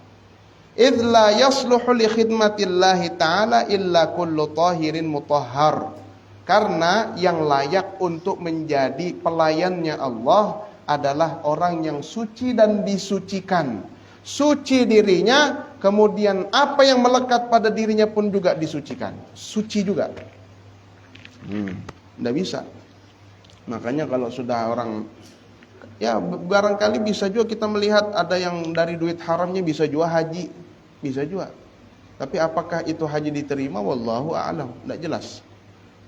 Idz la yasluhu li khidmatillahi ta'ala illa kullu tahirin mutahhar. Karena yang layak untuk menjadi pelayannya Allah adalah orang yang suci dan disucikan. Suci dirinya, kemudian apa yang melekat pada dirinya pun juga disucikan. Suci juga. Tidak bisa. Makanya kalau sudah orang, ya barangkali bisa juga kita melihat ada yang dari duit haramnya bisa juga haji. Bisa juga. Tapi apakah itu haji diterima? Wallahu a'lam. Tidak jelas.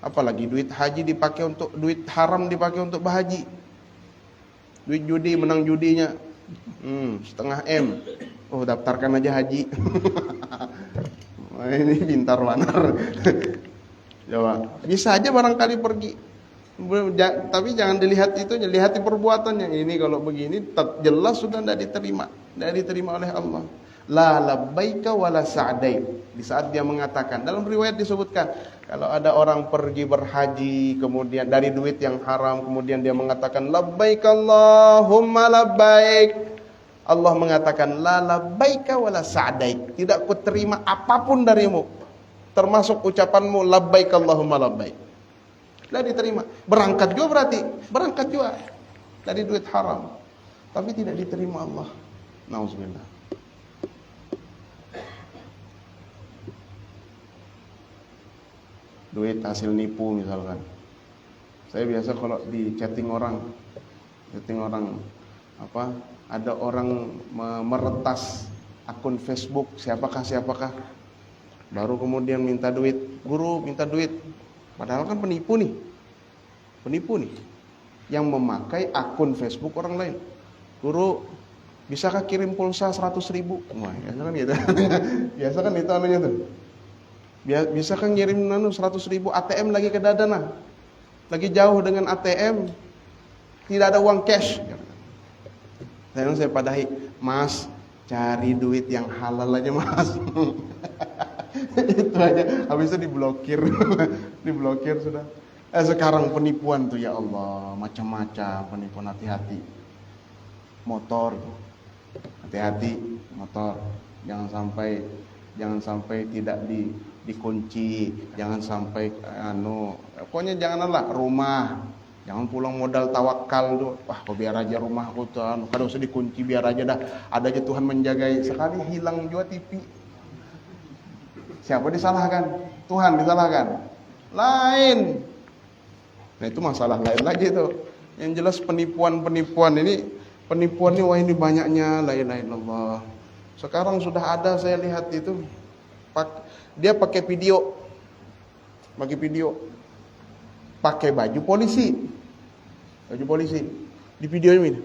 Apalagi duit haji dipakai untuk, duit haram dipakai untuk berhaji. Duit judi, menang judinya 0,5 M. Oh, daftarkan aja haji. Ini pintar banar. Coba. Bisa aja barangkali pergi. Tapi jangan dilihat itunya, lihat perbuatannya. Ini kalau begini jelas sudah tidak diterima oleh Allah. La labbaika wala sa'daik. Di saat dia mengatakan, dalam riwayat disebutkan, kalau ada orang pergi berhaji kemudian dari duit yang haram, kemudian dia mengatakan labbaik Allahumma labbaik, Allah mengatakan la labbaika wala sa'daik, tidak kuterima apapun darimu, termasuk ucapanmu labbaik Allahumma labbaik. Tidak diterima. Berangkat juga berarti, berangkat juga dari duit haram, tapi tidak diterima Allah. Nauzubillah. Duit hasil nipu misalkan. Saya biasa kalau di chatting orang apa, ada orang meretas akun Facebook siapakah, baru kemudian minta duit, guru minta duit, padahal kan penipu nih, yang memakai akun Facebook orang lain. Guru, bisakah kirim pulsa 100.000? Wah, biasa kan gitu. Biasa kan itu anunya tuh. Bisa kan ngirim 100.000 ATM lagi ke Dadana, lagi jauh dengan ATM, tidak ada uang cash. Saya padahi, Mas, cari duit yang halal aja Mas. Itu aja, habis itu diblokir sudah. Sekarang penipuan tuh ya Allah, macam-macam penipuan, hati-hati. Motor, hati-hati motor, jangan sampai tidak dikunci, jangan sampai pokoknya janganlah. Rumah, jangan pulang modal tawakal tuh, wah kok biar aja rumahku tuh kada usah dikunci, biar aja dah, ada aja Tuhan menjagai. Sekali hilang juga TV, siapa disalahkan? Tuhan disalahkan? Lain. Nah itu masalah lain lagi tuh. Yang jelas penipuan ini wah ini banyaknya, la ilaha illallah. Sekarang sudah ada, saya lihat itu dia pakai video, pakai baju polisi di videonya ini.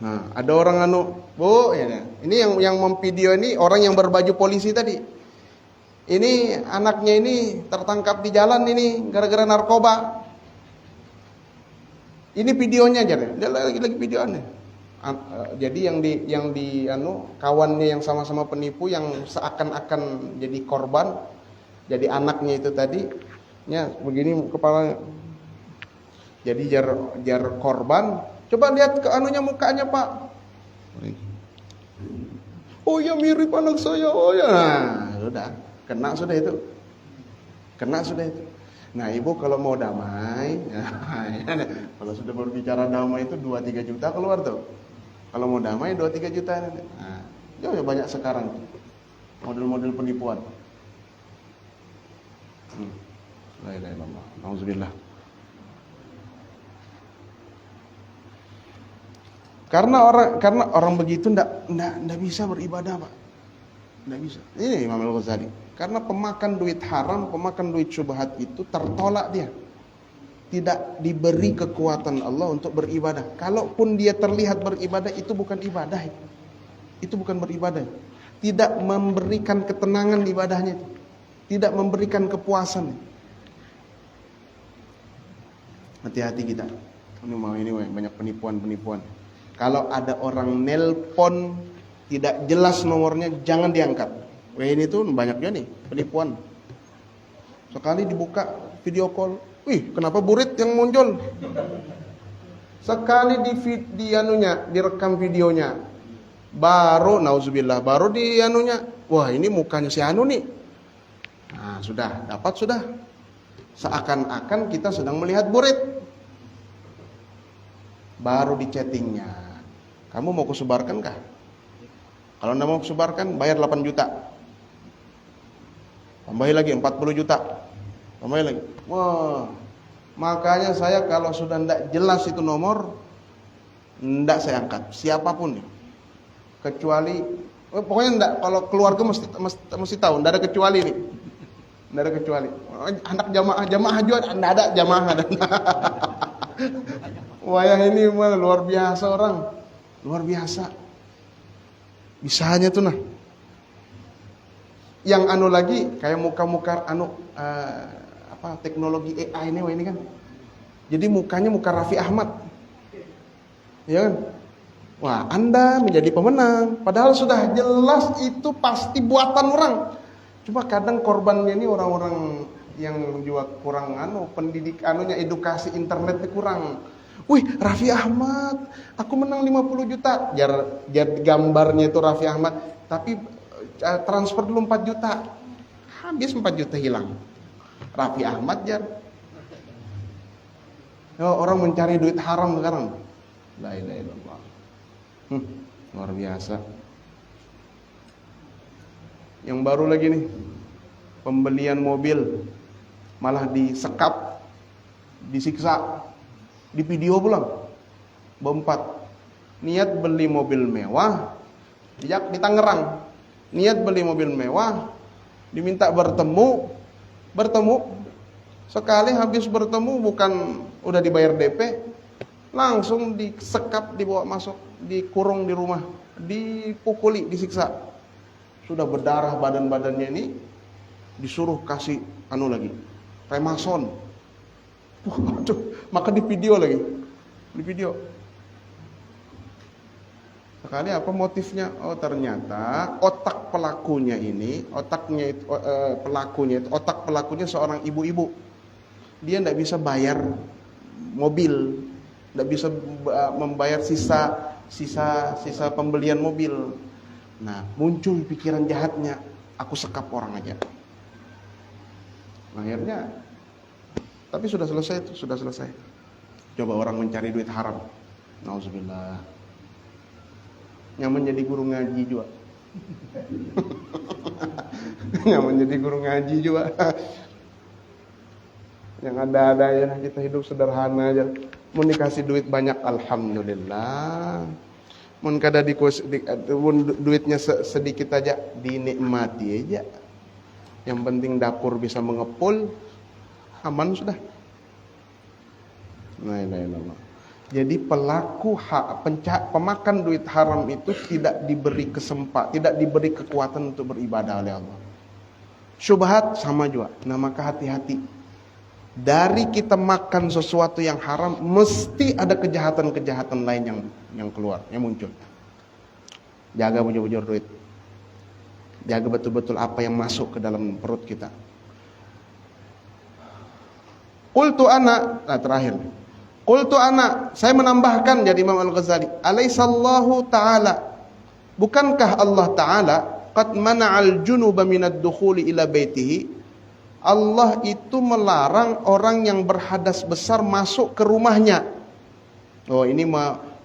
Nah ada orang bu ya, ini yang memvideo ini orang yang berbaju polisi tadi. Ini anaknya ini tertangkap di jalan ini gara-gara narkoba. Ini videonya aja deh, dia lagi videoannya. Jadi yang di kawannya yang sama-sama penipu, yang seakan-akan jadi korban, jadi anaknya itu tadi, ya begini kepalanya. Jadi jar korban, coba lihat ke mukanya Pak. Oh ya mirip anak saya, oh ya, nah, sudah kena sudah itu. Nah ibu kalau mau damai, kalau sudah berbicara damai itu 2-3 juta keluar tuh. Kalau mau damai 2-3 juta. Nah, ya banyak sekarang model-model penipuan. La ilaha illallah. Nauzubillah. Karena orang begitu ndak bisa beribadah, Pak. Ndak bisa. Ini Imam Al-Ghazali. Karena pemakan duit haram, pemakan duit syubhat itu tertolak dia. Tidak diberi kekuatan Allah untuk beribadah. Kalaupun dia terlihat beribadah, itu bukan ibadah. Itu bukan beribadah. Tidak memberikan ketenangan ibadahnya itu. Tidak memberikan kepuasan. Hati-hati kita. Ini banyak penipuan. Kalau ada orang nelpon tidak jelas nomornya, jangan diangkat. Ini tuh banyak juga nih penipuan. Sekali dibuka video call, wih, kenapa burit yang muncul? Sekali direkam videonya, baru nauzubillah, baru wah ini mukanya si anu nih. Nah, sudah dapat sudah. Seakan-akan kita sedang melihat burit. Baru di chattingnya, kamu mau kusebarkan kah? Kalau anda mau kusebarkan, bayar 8 juta. Tambahin lagi 40 juta. Tambahin lagi. Wah, makanya saya kalau sudah tidak jelas itu nomor, tidak saya angkat. Siapapun nih. Kecuali, pokoknya tidak. Kalau keluarga mesti tahu. Tidak ada kecuali nih. Tidak ada kecuali. Anak jamaah juga tidak ada jamaah. Wah yang ini luar biasa orang. Luar biasa. Bisanya tuh nah. Yang lagi kayak muka-muka teknologi AI ini kan. Jadi mukanya muka Raffi Ahmad. Ya kan? Wah, Anda menjadi pemenang. Padahal sudah jelas itu pasti buatan orang. Cuma kadang korbannya ini orang-orang yang juga kurang edukasi internetnya kurang. Wih, Raffi Ahmad, aku menang 50 juta. Jar gambarnya itu Raffi Ahmad, tapi transfer dulu 4 juta. Habis 4 juta hilang. Raffi Ahmad jar. Orang mencari duit haram sekarang. La ilaha illallah. Luar biasa. Yang baru lagi nih, pembelian mobil malah disekap, disiksa, di video pulang. Berempat. Niat beli mobil mewah, di Tangerang. Niat beli mobil mewah, diminta bertemu. Sekali habis bertemu bukan udah dibayar DP, langsung disekap, dibawa masuk, dikurung di rumah, dipukuli, disiksa. Sudah berdarah badan-badannya ini, disuruh kasih remason. Waduh, maka di video lagi. Di video. Sekali apa motifnya? Oh, ternyata otak pelakunya seorang ibu-ibu. Dia tidak bisa bayar mobil, tidak bisa membayar sisa pembelian mobil. Nah, muncul pikiran jahatnya, aku sekap orang aja. Akhirnya, tapi sudah selesai. Coba orang mencari duit haram. Nauzubillah. Yang menjadi guru ngaji juga. Yang menjadi guru ngaji juga. Yang ada ya, kita hidup sederhana aja. Mau dikasih duit banyak, alhamdulillah. Mun kada duitnya sedikit aja, dinikmati aja. Yang penting dapur bisa mengepul, aman sudah. Nah. Jadi pelaku pemakan duit haram itu tidak diberi tidak diberi kekuatan untuk beribadah oleh Allah. Syubhat sama juga. Nah, maka hati-hati. Dari kita makan sesuatu yang haram, mesti ada kejahatan-kejahatan lain yang keluar, yang muncul. Jaga bujur-bujur duit. Jaga betul-betul apa yang masuk ke dalam perut kita. Qultu ana, saya menambahkan jadi Imam Al-Ghazali, alaisallahu ta'ala, bukankah Allah Ta'ala qad mana'al junuba minad dukhuli ila baitihi? Allah itu melarang orang yang berhadas besar masuk ke rumahnya. Oh, ini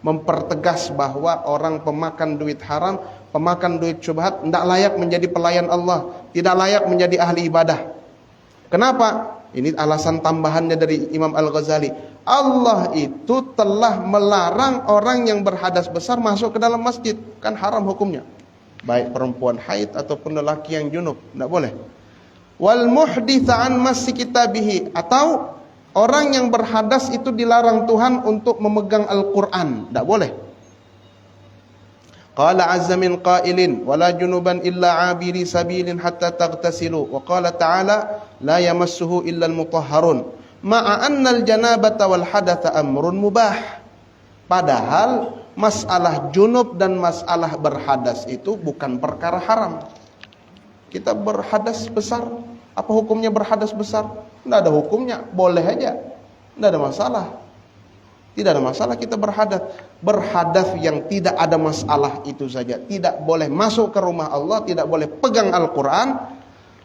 mempertegas bahwa orang pemakan duit haram, pemakan duit syubhat tidak layak menjadi pelayan Allah, tidak layak menjadi ahli ibadah. Kenapa? Ini alasan tambahannya dari Imam Al-Ghazali. Allah itu telah melarang orang yang berhadas besar masuk ke dalam masjid. Kan haram hukumnya. Baik perempuan haid ataupun lelaki yang junub, tidak boleh. Wal muhditsa an massi kitabihi, atau orang yang berhadas itu dilarang Tuhan untuk memegang Al-Qur'an, tidak boleh. Qala azza min qailin wala junuban illa abiri sabilin hatta taghtasilu wa qala ta'ala la yamassuhu illa al-mutahharun ma'a anna al-janabata wal hadatha amrun mubah. Padahal masalah junub dan masalah berhadas itu bukan perkara haram. Kita berhadas besar, apa hukumnya berhadas besar? Tidak ada hukumnya, boleh aja, tidak ada masalah. Tidak ada masalah kita berhadas. Berhadas yang tidak ada masalah itu saja tidak boleh masuk ke rumah Allah, tidak boleh pegang Al-Quran.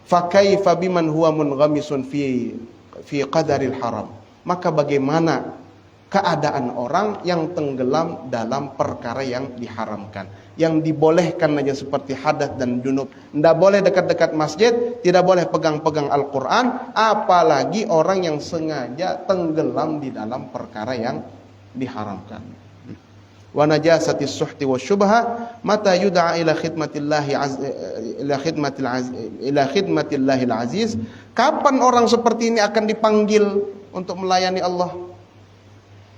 Fakaifa biman huwa munghamisun fi qadaril haram. Maka bagaimana keadaan orang yang tenggelam dalam perkara yang diharamkan, yang dibolehkan aja seperti hadas dan junub. Tidak boleh dekat-dekat masjid, tidak boleh pegang-pegang Al-Quran, apalagi orang yang sengaja tenggelam di dalam perkara yang diharamkan. Wa najasati suhti wa syubha mata yud'a ila khidmatillahil aziz. Kapan orang seperti ini akan dipanggil untuk melayani Allah?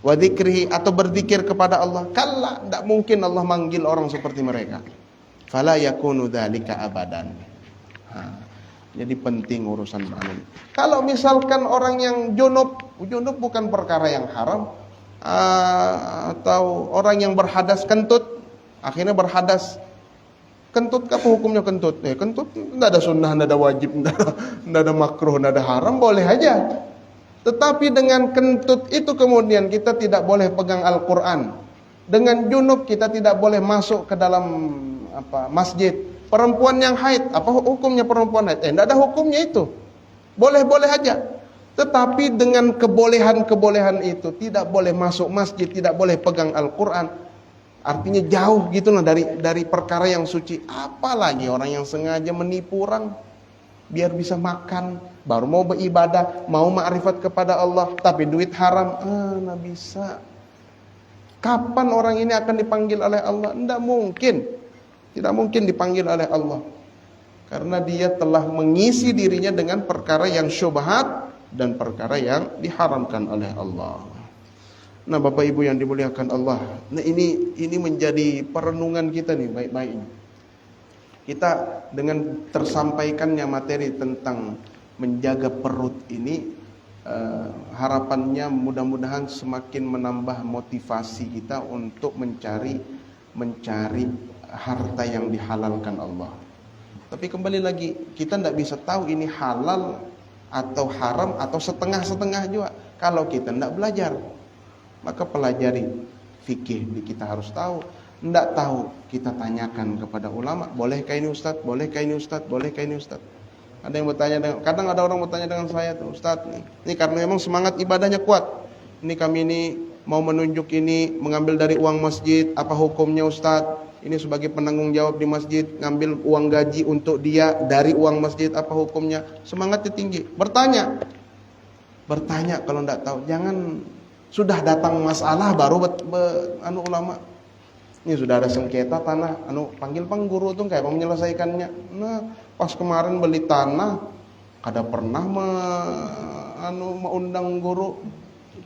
Wa dzikrihi, atau berzikir kepada Allah. Kalla, tidak mungkin Allah manggil orang seperti mereka. Fala yakunu dzalika abadan. Jadi penting urusan ini. Kalau misalkan orang yang junub bukan perkara yang haram, Atau orang yang berhadas kentut, akhirnya berhadas. Kentut apa hukumnya kentut? Kentut tidak ada sunnah, tidak ada wajib, tidak ada makruh, tidak ada haram, boleh aja. Tetapi dengan kentut itu kemudian kita tidak boleh pegang Al-Quran. Dengan junub kita tidak boleh masuk ke dalam masjid. Perempuan yang haid, apa hukumnya perempuan haid? Tidak ada hukumnya itu. Boleh-boleh aja. Tetapi dengan kebolehan-kebolehan itu tidak boleh masuk masjid, tidak boleh pegang Al-Quran. Artinya jauh gitulah dari perkara yang suci. Apalagi orang yang sengaja menipu orang biar bisa makan, baru mau beribadah, mau ma'rifat kepada Allah, tapi duit haram, nggak bisa. Kapan orang ini akan dipanggil oleh Allah? Tidak mungkin. Tidak mungkin dipanggil oleh Allah. Karena dia telah mengisi dirinya dengan perkara yang syubhat dan perkara yang diharamkan oleh Allah. Nah, Bapak Ibu yang dimuliakan Allah, nah ini menjadi perenungan kita nih baik-baiknya. Kita dengan tersampaikannya materi tentang menjaga perut ini, harapannya mudah-mudahan semakin menambah motivasi kita untuk mencari harta yang dihalalkan Allah. Tapi kembali lagi, kita tidak bisa tahu ini halal atau haram atau setengah-setengah juga kalau kita tidak belajar. Maka pelajari fikih, kita harus tahu. Tidak tahu, kita tanyakan kepada ulama, bolehkah ini Ustaz? Bolehkah ini Ustaz? Bolehkah ini Ustaz? Ada yang bertanya kadang ada orang bertanya dengan saya tuh, Ustaz, ini karena memang semangat ibadahnya kuat. Ini kami ini mau menunjuk ini, mengambil dari uang masjid, apa hukumnya Ustaz? Ini sebagai penanggung jawab di masjid, ngambil uang gaji untuk dia dari uang masjid, apa hukumnya? Semangatnya tinggi. Bertanya kalau tidak tahu, jangan sudah datang masalah baru ulama. Ini sudah ada sengketa tanah, panggil guru tuh kayak menyelesaikannya. Nah, pas kemarin beli tanah, kada pernah mengundang guru.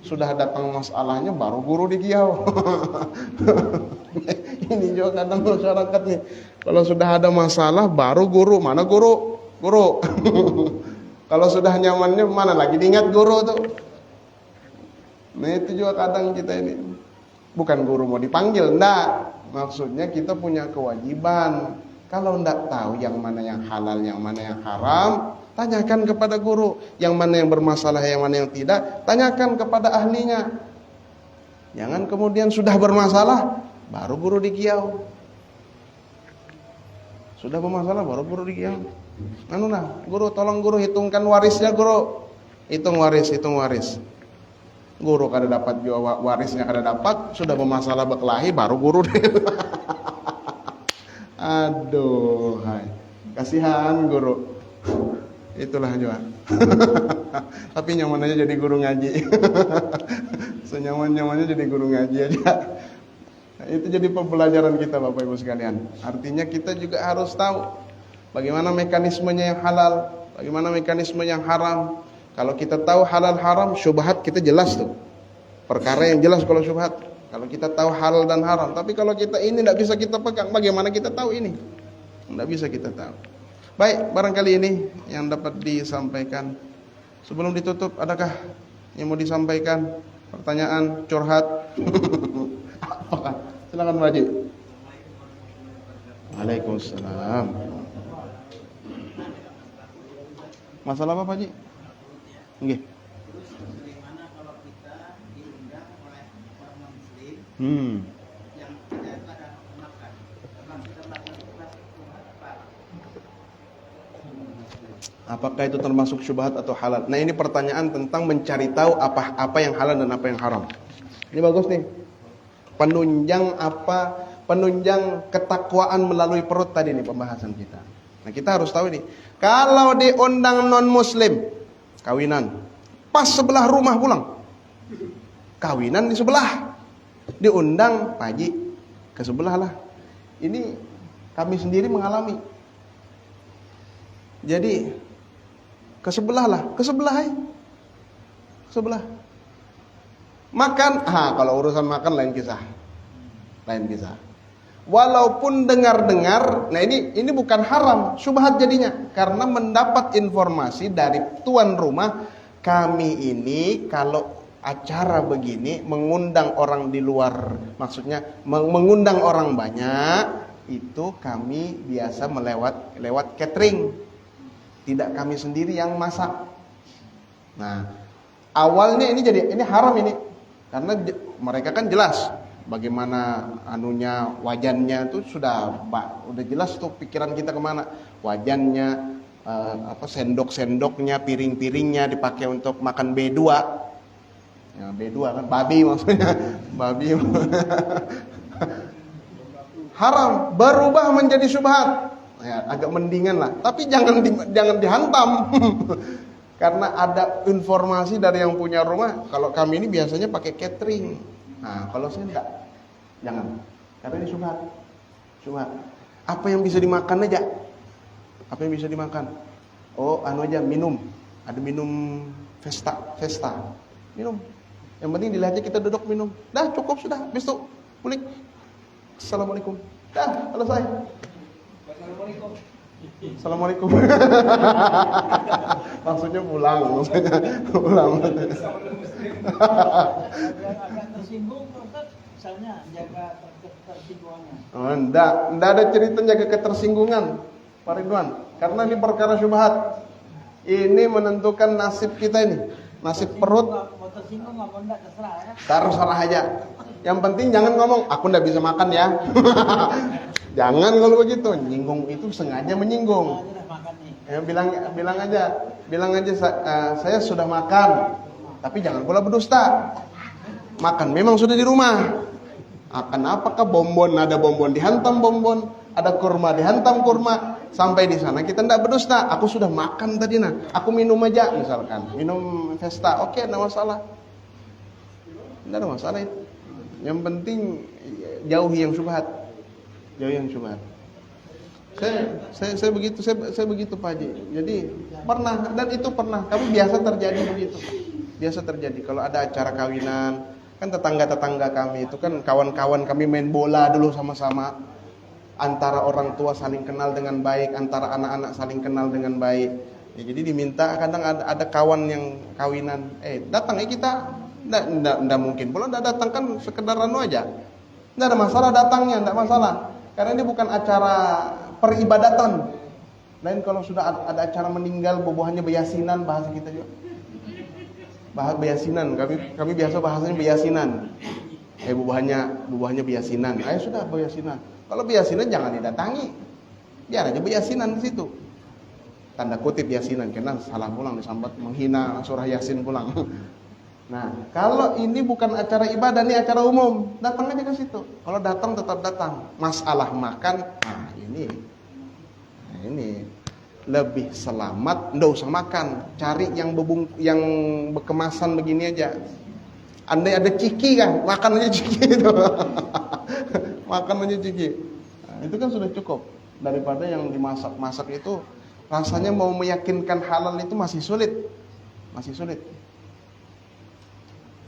Sudah datang masalahnya baru guru digiau. Ini juga kadang masyarakat nih. Kalau sudah ada masalah baru guru, mana guru? Guru. Kalau sudah nyamannya mana lagi diingat guru tuh. Nah, itu juga kadang kita ini bukan guru mau dipanggil, enggak. Maksudnya kita punya kewajiban. Kalau enggak tahu yang mana yang halal, yang mana yang haram, tanyakan kepada guru. Yang mana yang bermasalah, yang mana yang tidak, tanyakan kepada ahlinya. Jangan kemudian sudah bermasalah baru guru dikiau. Sudah bermasalah baru guru dikiau. Guru tolong guru hitungkan warisnya guru. Hitung waris. Guru kada dapat juga warisnya kada dapat, sudah bermasalah berkelahi baru guru deh. Aduh, hai. Kasihan guru. Itulah juga. Tapi nyaman aja jadi guru ngaji. Senyaman-nyamannya jadi guru ngaji aja. Nah, itu jadi pembelajaran kita Bapak Ibu sekalian. Artinya kita juga harus tahu bagaimana mekanismenya yang halal, bagaimana mekanisme yang haram. Kalau kita tahu halal haram, syubhat kita jelas tuh. Perkara yang jelas kalau syubhat. Kalau kita tahu halal dan haram. Tapi kalau kita ini tidak bisa kita pegang, bagaimana kita tahu ini? Tidak bisa kita tahu. Baik, barangkali ini yang dapat disampaikan. Sebelum ditutup, adakah yang mau disampaikan? Pertanyaan, curhat? Apakah? Silakan Pak Haji. Waalaikumsalam. Masalah apa Pak Haji? Nggih. Bagaimana kalau kita diundang oleh orang muslim yang tidak pada makan, karena kita melakukan apa? Apakah itu termasuk syubhat atau halal? Nah, ini pertanyaan tentang mencari tahu apa yang halal dan apa yang haram. Ini bagus nih. Penunjang ketakwaan melalui perut tadi nih pembahasan kita. Nah, kita harus tahu ini. Kalau diundang non muslim kawinan, pas sebelah rumah pulang. Kawinan di sebelah. Diundang Pak Haji ke sebelah lah. Ini kami sendiri mengalami. Jadi ke sebelah lah, ke sebelah. Makan, kalau urusan makan lain kisah. Walaupun dengar-dengar, nah ini bukan haram, syubhat jadinya. Karena mendapat informasi dari tuan rumah, kami ini kalau acara begini mengundang orang di luar, maksudnya mengundang orang banyak, itu kami biasa lewat catering. Tidak kami sendiri yang masak. Nah, awalnya ini haram ini. Karena mereka kan jelas bagaimana anunya, wajannya itu udah jelas tuh pikiran kita kemana. Wajannya, sendok-sendoknya, piring-piringnya dipakai untuk makan B2. Ya, B2 kan babi maksudnya. Babi. Haram, berubah menjadi syubhat. Ya, agak mendingan lah. Tapi jangan dihantam. Karena ada informasi dari yang punya rumah, kalau kami ini biasanya pakai catering. Nah, kalau saya enggak. Jangan. Karena ini syubhat. Syubhat. Apa yang bisa dimakan aja? Apa yang bisa dimakan? Oh, aja minum. Ada minum Vesta. Minum. Yang penting dilihatnya kita duduk minum. Dah cukup sudah. Habis itu pulik. Assalamualaikum. Dah selesai. Assalamualaikum. Maksudnya pulang. Agak tersinggung, misalnya jaga ketersinggungannya. Oh, enggak ada cerita jaga ketersinggungan, Pak Ridwan. Karena ini perkara syubhat. Ini menentukan nasib kita ini. Nasib perut. Mau tersinggung apa enggak terserah ya. Terserah aja. Yang penting jangan ngomong aku enggak bisa makan ya. Jangan kalau begitu. Nyinggung itu sengaja menyinggung. Ya, bilang aja saya sudah makan. Tapi jangan pula berdusta. Makan memang sudah di rumah. Akan apakah bonbon, ada bonbon dihantam bonbon, ada kurma dihantam kurma. Sampai di sana kita tidak berdusta. Aku sudah makan tadi nah. Aku minum aja misalkan, minum Vesta. Oke, tidak masalah. Tidak ada masalah itu. Yang penting jauhi yang syubhat. Jauhi yang syubhat. Saya begitu Pak Haji. Jadi pernah, dan itu pernah. Kami biasa terjadi begitu. Biasa terjadi kalau ada acara kawinan. Kan tetangga-tetangga kami itu kan kawan-kawan kami main bola dulu sama-sama. Antara orang tua saling kenal dengan baik, antara anak-anak saling kenal dengan baik. Ya, jadi diminta kadang ada kawan yang kawinan, datang kita. Nggak mungkin pula nggak datang, kan sekedar anu aja. Nggak ada masalah datangnya, nggak masalah. Karena ini bukan acara peribadatan. Lain kalau sudah ada acara meninggal, bubuhannya beyasinan, bahasa kita juga. Bahas beyasinan, kami biasa bahasanya beyasinan. Bubuhannya beyasinan. Ayo sudah beyasinan. Kalau beyasinan jangan didatangi. Biar aja beyasinan di situ. Tanda kutip beyasinan, karena salah pulang disambat menghina surah Yasin pulang. Nah, kalau ini bukan acara ibadah, ini acara umum, datang aja ke situ. Kalau datang tetap datang. Masalah makan, nah ini lebih selamat, nggak usah makan. Cari yang berkemasan begini aja. Andai ada ciki kan, makan aja ciki itu. Makan aja ciki. Nah, itu kan sudah cukup. Daripada yang dimasak-masak itu, rasanya mau meyakinkan halal itu masih sulit. Masih sulit.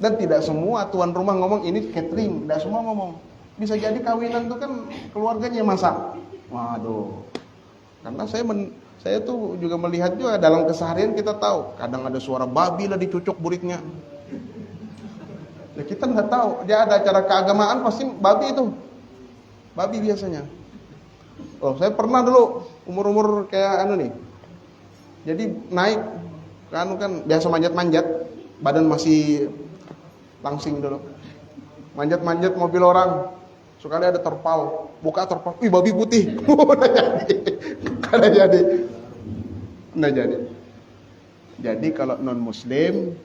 Dan tidak semua tuan rumah ngomong ini catering, tidak semua ngomong. Bisa jadi kawinan itu kan keluarganya masak. Waduh. Karena saya tuh juga melihat juga dalam keseharian kita tahu, kadang ada suara babi lah dicucuk buritnya. Ya kita nggak tahu, dia ada acara keagamaan pasti babi itu. Babi biasanya. Oh, saya pernah dulu umur kayak anu nih. Jadi naik kan biasa manjat-manjat, badan masih langsing dulu. Manjat-manjat mobil orang. Sekali ada terpal, buka terpal. Wih, babi putih. Nggak jadi. Jadi kalau non muslim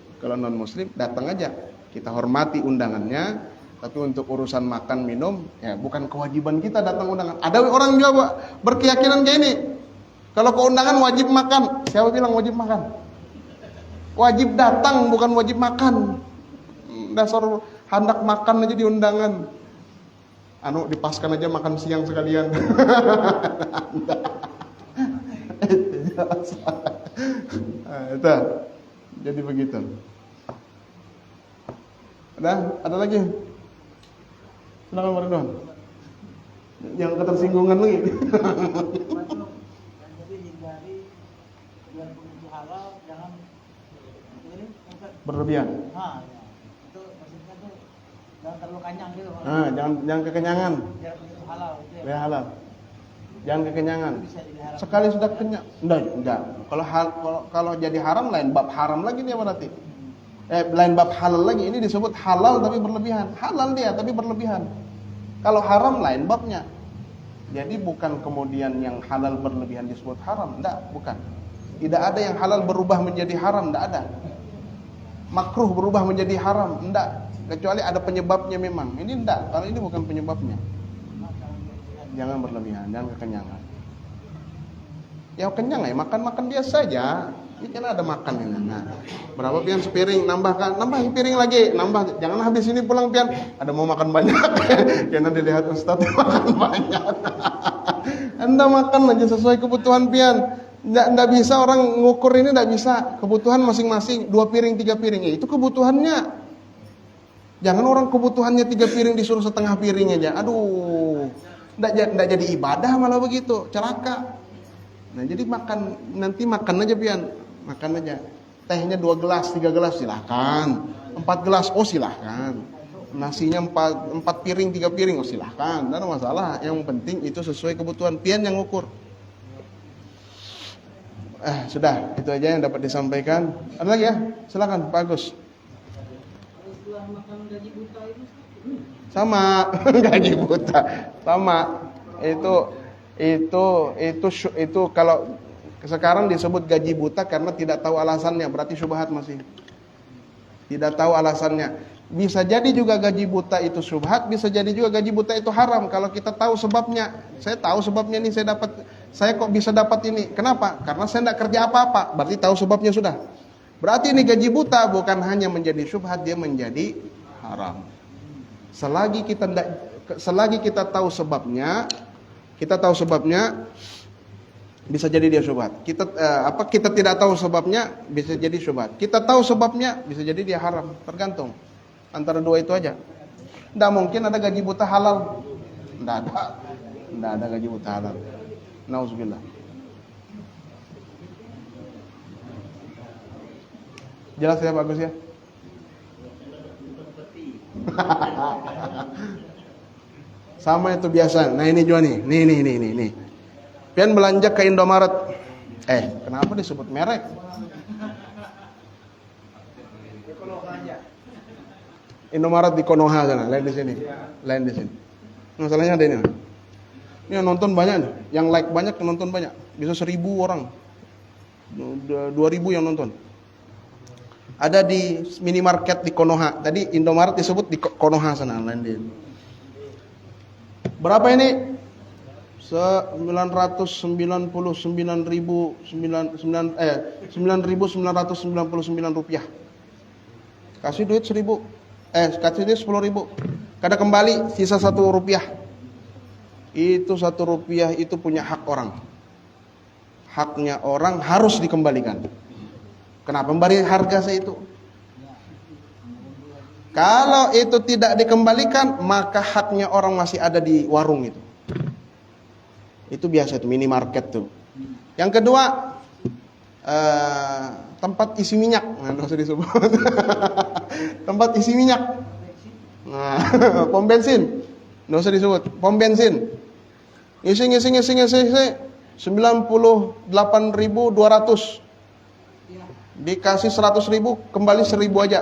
datang aja. Kita hormati undangannya, tapi untuk urusan makan minum ya bukan kewajiban kita datang undangan. Ada orang juga berkeyakinan kayak ini. Kalau ke undangan wajib makan. Siapa bilang wajib makan? Wajib datang bukan wajib makan. Dasar hendak makan aja di undangan. Dipaskan aja makan siang sekalian. Itu. Jadi begitu. Ada lagi? Silakan Pak Ridwan. Yang ketersinggungan lagi. Jadi hindari biar menuju halal, jangan Berlebihan. ya. kanyang gitu. Jangan kekenyangan. Biar itu halal gitu ya. Ya halal. Jangan kekenyangan. Bisa diharapkan. Sekali sudah kenyang, enggak. Kalau jadi haram lain bab haram lagi dia berarti. Lain bab halal lagi. Ini disebut halal tapi berlebihan. Halal dia tapi berlebihan. Kalau haram lain babnya. Jadi bukan kemudian yang halal berlebihan disebut haram, enggak, bukan. Tidak ada yang halal berubah menjadi haram, enggak ada. Makruh berubah menjadi haram, enggak. Kecuali ada penyebabnya memang. Ini enggak, kalau ini bukan penyebabnya. Jangan berlebihan, jangan kekenyangan. Ya kenyang ya, makan biasa aja. Ini kan ada makan ini. Nah, berapa pian sepiring, nambah piring lagi, nambah. Jangan habis ini pulang pian, ada mau makan banyak. Karena dilihat Ustaz makan banyak. Anda makan aja sesuai kebutuhan pian. Nggak bisa orang ngukur ini, nggak bisa. Kebutuhan masing-masing, 2 piring, 3 piring. Ya, itu kebutuhannya. Jangan orang kebutuhannya 3 piring disuruh setengah piring aja. Aduh, nggak jadi ibadah malah begitu, celaka. Nah jadi nanti makan aja pian, makan aja. Tehnya 2 gelas, 3 gelas silahkan. 4 gelas, oh silahkan. Nasinya 4 piring, 3 piring, oh silahkan. Tidak ada masalah. Yang penting itu sesuai kebutuhan. Pian yang ukur. Sudah, itu aja yang dapat disampaikan. Ada lagi ya? Silakan Pak Agus. Setelah makan gaji buta itu Sama gaji buta, sama. Itu kalau sekarang disebut gaji buta karena tidak tahu alasannya, berarti syubhat masih. Tidak tahu alasannya. Bisa jadi juga gaji buta itu syubhat, bisa jadi juga gaji buta itu haram kalau kita tahu sebabnya. Saya tahu sebabnya nih, saya kok bisa dapat ini. Kenapa? Karena saya tidak kerja apa-apa, berarti tahu sebabnya sudah. Berarti ini gaji buta bukan hanya menjadi syubhat, dia menjadi haram. Selagi kita tahu sebabnya, bisa jadi dia syubhat. Kita tidak tahu sebabnya, bisa jadi syubhat. Kita tahu sebabnya, bisa jadi dia haram. Tergantung. Antara dua itu aja. Tidak mungkin ada gaji buta halal. Tidak ada gaji buta halal. Nauzubillah. Jelas ya Pak Agus ya? Sama itu biasa. Nah ini juga nih. Nih. Pian belanja ke Indomaret. Kenapa disebut merek? Indomaret di Konoha sana, lain di sini. Masalahnya ada ini. Ini yang nonton banyak nih. Yang like banyak, yang nonton banyak. Bisa 1.000 orang. 2.000 yang nonton. Ada di minimarket di Konoha. Tadi Indomaret disebut di Konoha sana, lain di. Berapa ini? 999.999 rupiah. Kasih duit 1.000. Kasih duit 10.000. Kada kembali sisa 1 rupiah. Itu 1 rupiah itu punya hak orang. Haknya orang harus dikembalikan. Kenapa memberi harga segitu? Kalau itu tidak dikembalikan, maka haknya orang masih ada di warung itu. Itu biasa tuh, minimarket tuh. Yang kedua, tempat isi minyak. Nggak usah disebut. Tempat isi minyak. Nah, pom bensin. Nggak usah disebut. Pom bensin. Isi. 98.200. Dikasih 100.000, kembali 1.000 aja.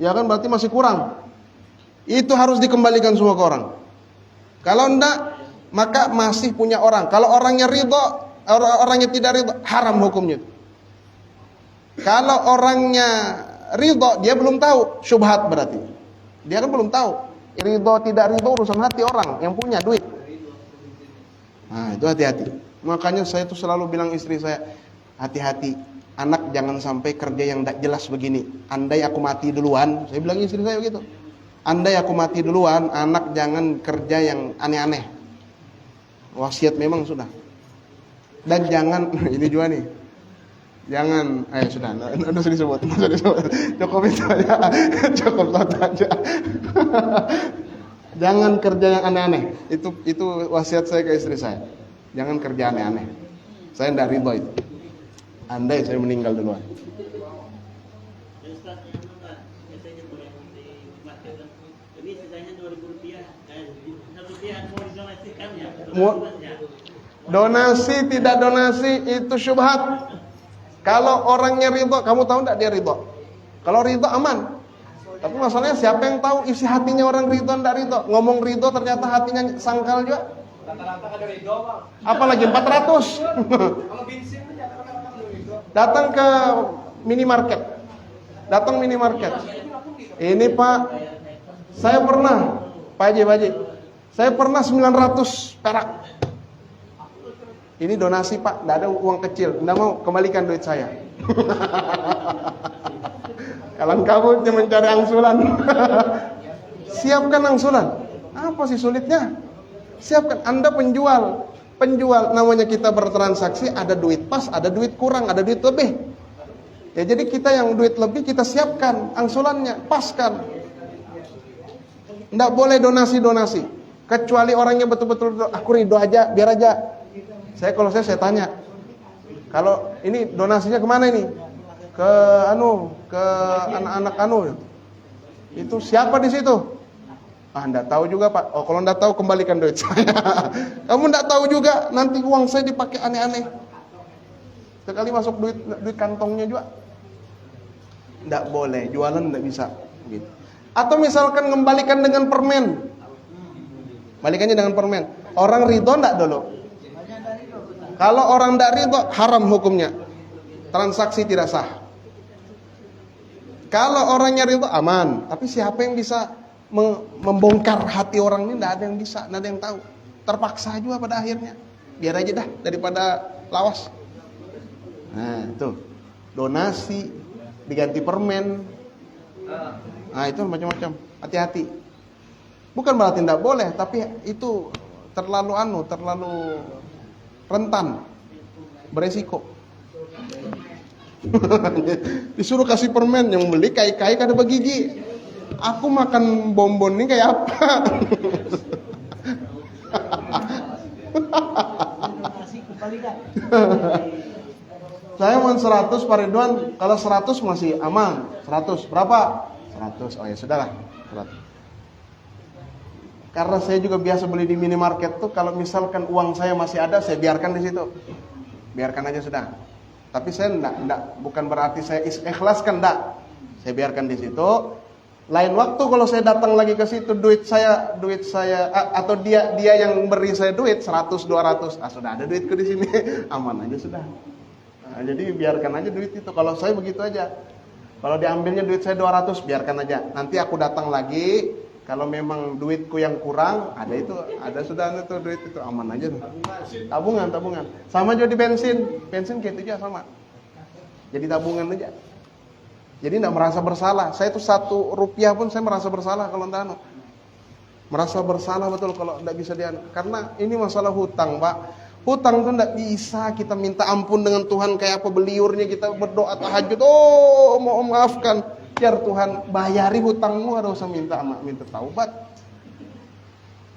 Ya kan berarti masih kurang. Itu harus dikembalikan semua ke orang. Kalau enggak, maka masih punya orang. Kalau orangnya ridho, orangnya tidak ridho, haram hukumnya. Kalau orangnya ridho, dia belum tahu, syubhat berarti. Dia kan belum tahu. Ridho tidak ridho urusan hati orang yang punya duit. Nah, itu hati-hati. Makanya saya tuh selalu bilang istri saya, hati-hati, anak jangan sampai kerja yang tidak jelas begini. Andai aku mati duluan, saya bilang istri saya begitu. Andai aku mati duluan, anak jangan kerja yang aneh-aneh. Wasiat memang sudah. Dan jangan, ini juga nih. Jangan, sudah, enggak usah disebut. Cukup itu aja. Cukup satu aja. Jangan kerja yang aneh-aneh. Itu wasiat saya ke istri saya. Jangan kerja aneh-aneh. Saya tidak ridho itu. Andai saya meninggal duluan. Donasi tidak donasi itu syubhat. Kalau orangnya ridho, kamu tahu enggak dia ridho? Kalau ridho aman. Tapi masalahnya siapa yang tahu isi hatinya orang ridho enggak ridho? Ngomong ridho ternyata hatinya sangkal juga. Rata-rata ada ridho, Bang. Apalagi 400. Kalau bensin aja rata-rata ada ridho. Datang ke minimarket. Datang minimarket. Ini Pak, saya pernah, Pak Haji, saya pernah 900 perak. Ini donasi Pak, tidak ada uang kecil, tidak mau kembalikan duit saya. Kalian kamu mencari angsuran. Siapkan angsuran. Apa sih sulitnya? Siapkan. Anda penjual, namanya kita bertransaksi, ada duit pas, ada duit kurang, ada duit lebih. Ya jadi kita yang duit lebih kita siapkan angsurannya, paskan. Tidak boleh donasi-donasi. Kecuali orangnya betul-betul aku ridho aja, biar aja. Kalau saya tanya, kalau ini donasinya kemana ini? Ke anak-anak itu siapa di situ? Enggak tahu juga Pak. Oh kalau enggak tahu kembalikan duit saya. Kamu enggak tahu juga, nanti uang saya dipakai aneh-aneh. Sekali masuk duit kantongnya juga. Enggak boleh, jualan enggak bisa. Gitu. Atau misalkan kembalikan dengan permen. Balikannya dengan permen. Orang ridho enggak dulu? Kalau orang tidak ridho, haram hukumnya. Transaksi tidak sah. Kalau orangnya ridho, aman. Tapi siapa yang bisa membongkar hati orang ini? Tidak ada yang bisa, tidak ada yang tahu. Terpaksa juga pada akhirnya. Biar aja dah, daripada lawas. Nah, itu. Donasi, diganti permen. Nah, itu macam-macam. Hati-hati. Bukan berarti tidak boleh, tapi itu terlalu rentan, beresiko. Disuruh kasih permen, yang beli kai-kai kada begigi. Aku makan bonbon ini kayak apa? Saya mau 100 Pak Ridwan, kalau 100 masih aman. 100 berapa? 100. Oh ya sudahlah, 100. Karena saya juga biasa beli di minimarket tuh, kalau misalkan uang saya masih ada, saya biarkan di situ. Biarkan aja sudah. Tapi saya enggak, bukan berarti saya ikhlaskan, enggak. Saya biarkan di situ. Lain waktu kalau saya datang lagi ke situ, duit saya atau dia yang beri saya duit 100 200, sudah ada duitku di sini. Aman aja sudah. Nah, jadi biarkan aja duit itu. Kalau saya begitu aja. Kalau diambilnya duit saya 200, biarkan aja. Nanti aku datang lagi. Kalau memang duitku yang kurang, ada sudah itu duit itu, aman aja. Tabungan. Sama juga di bensin kayak itu aja sama. Jadi tabungan aja. Jadi tidak merasa bersalah. Saya itu 1 rupiah pun saya merasa bersalah kalau tidak. Merasa bersalah betul kalau tidak bisa karena ini masalah hutang, Pak. Hutang itu tidak bisa kita minta ampun dengan Tuhan kayak apa beliurnya kita berdoa tahajud. Oh, mau maafkan. Biar Tuhan bayari hutangmu, harus usah minta taubat.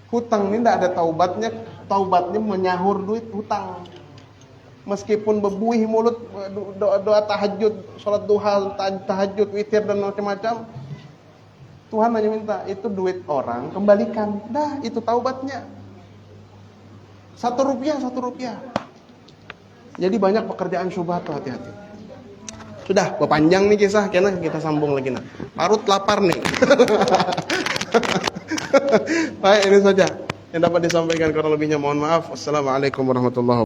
Hutang ini tidak ada taubatnya. Taubatnya menyahur duit hutang. Meskipun bebuih mulut, doa tahajud, sholat duha, tahajud, witir dan macam-macam, Tuhan hanya minta itu duit orang kembalikan. Dah, itu taubatnya. 1 rupiah. Jadi banyak pekerjaan syubhat tuh, hati-hati. Sudah, panjang nih kisah, karena kita sambung lagi nah. Parut lapar nih. Baik, ini saja yang dapat disampaikan, kurang lebihnya mohon maaf. Wassalamualaikum warahmatullahi wabarakatuh.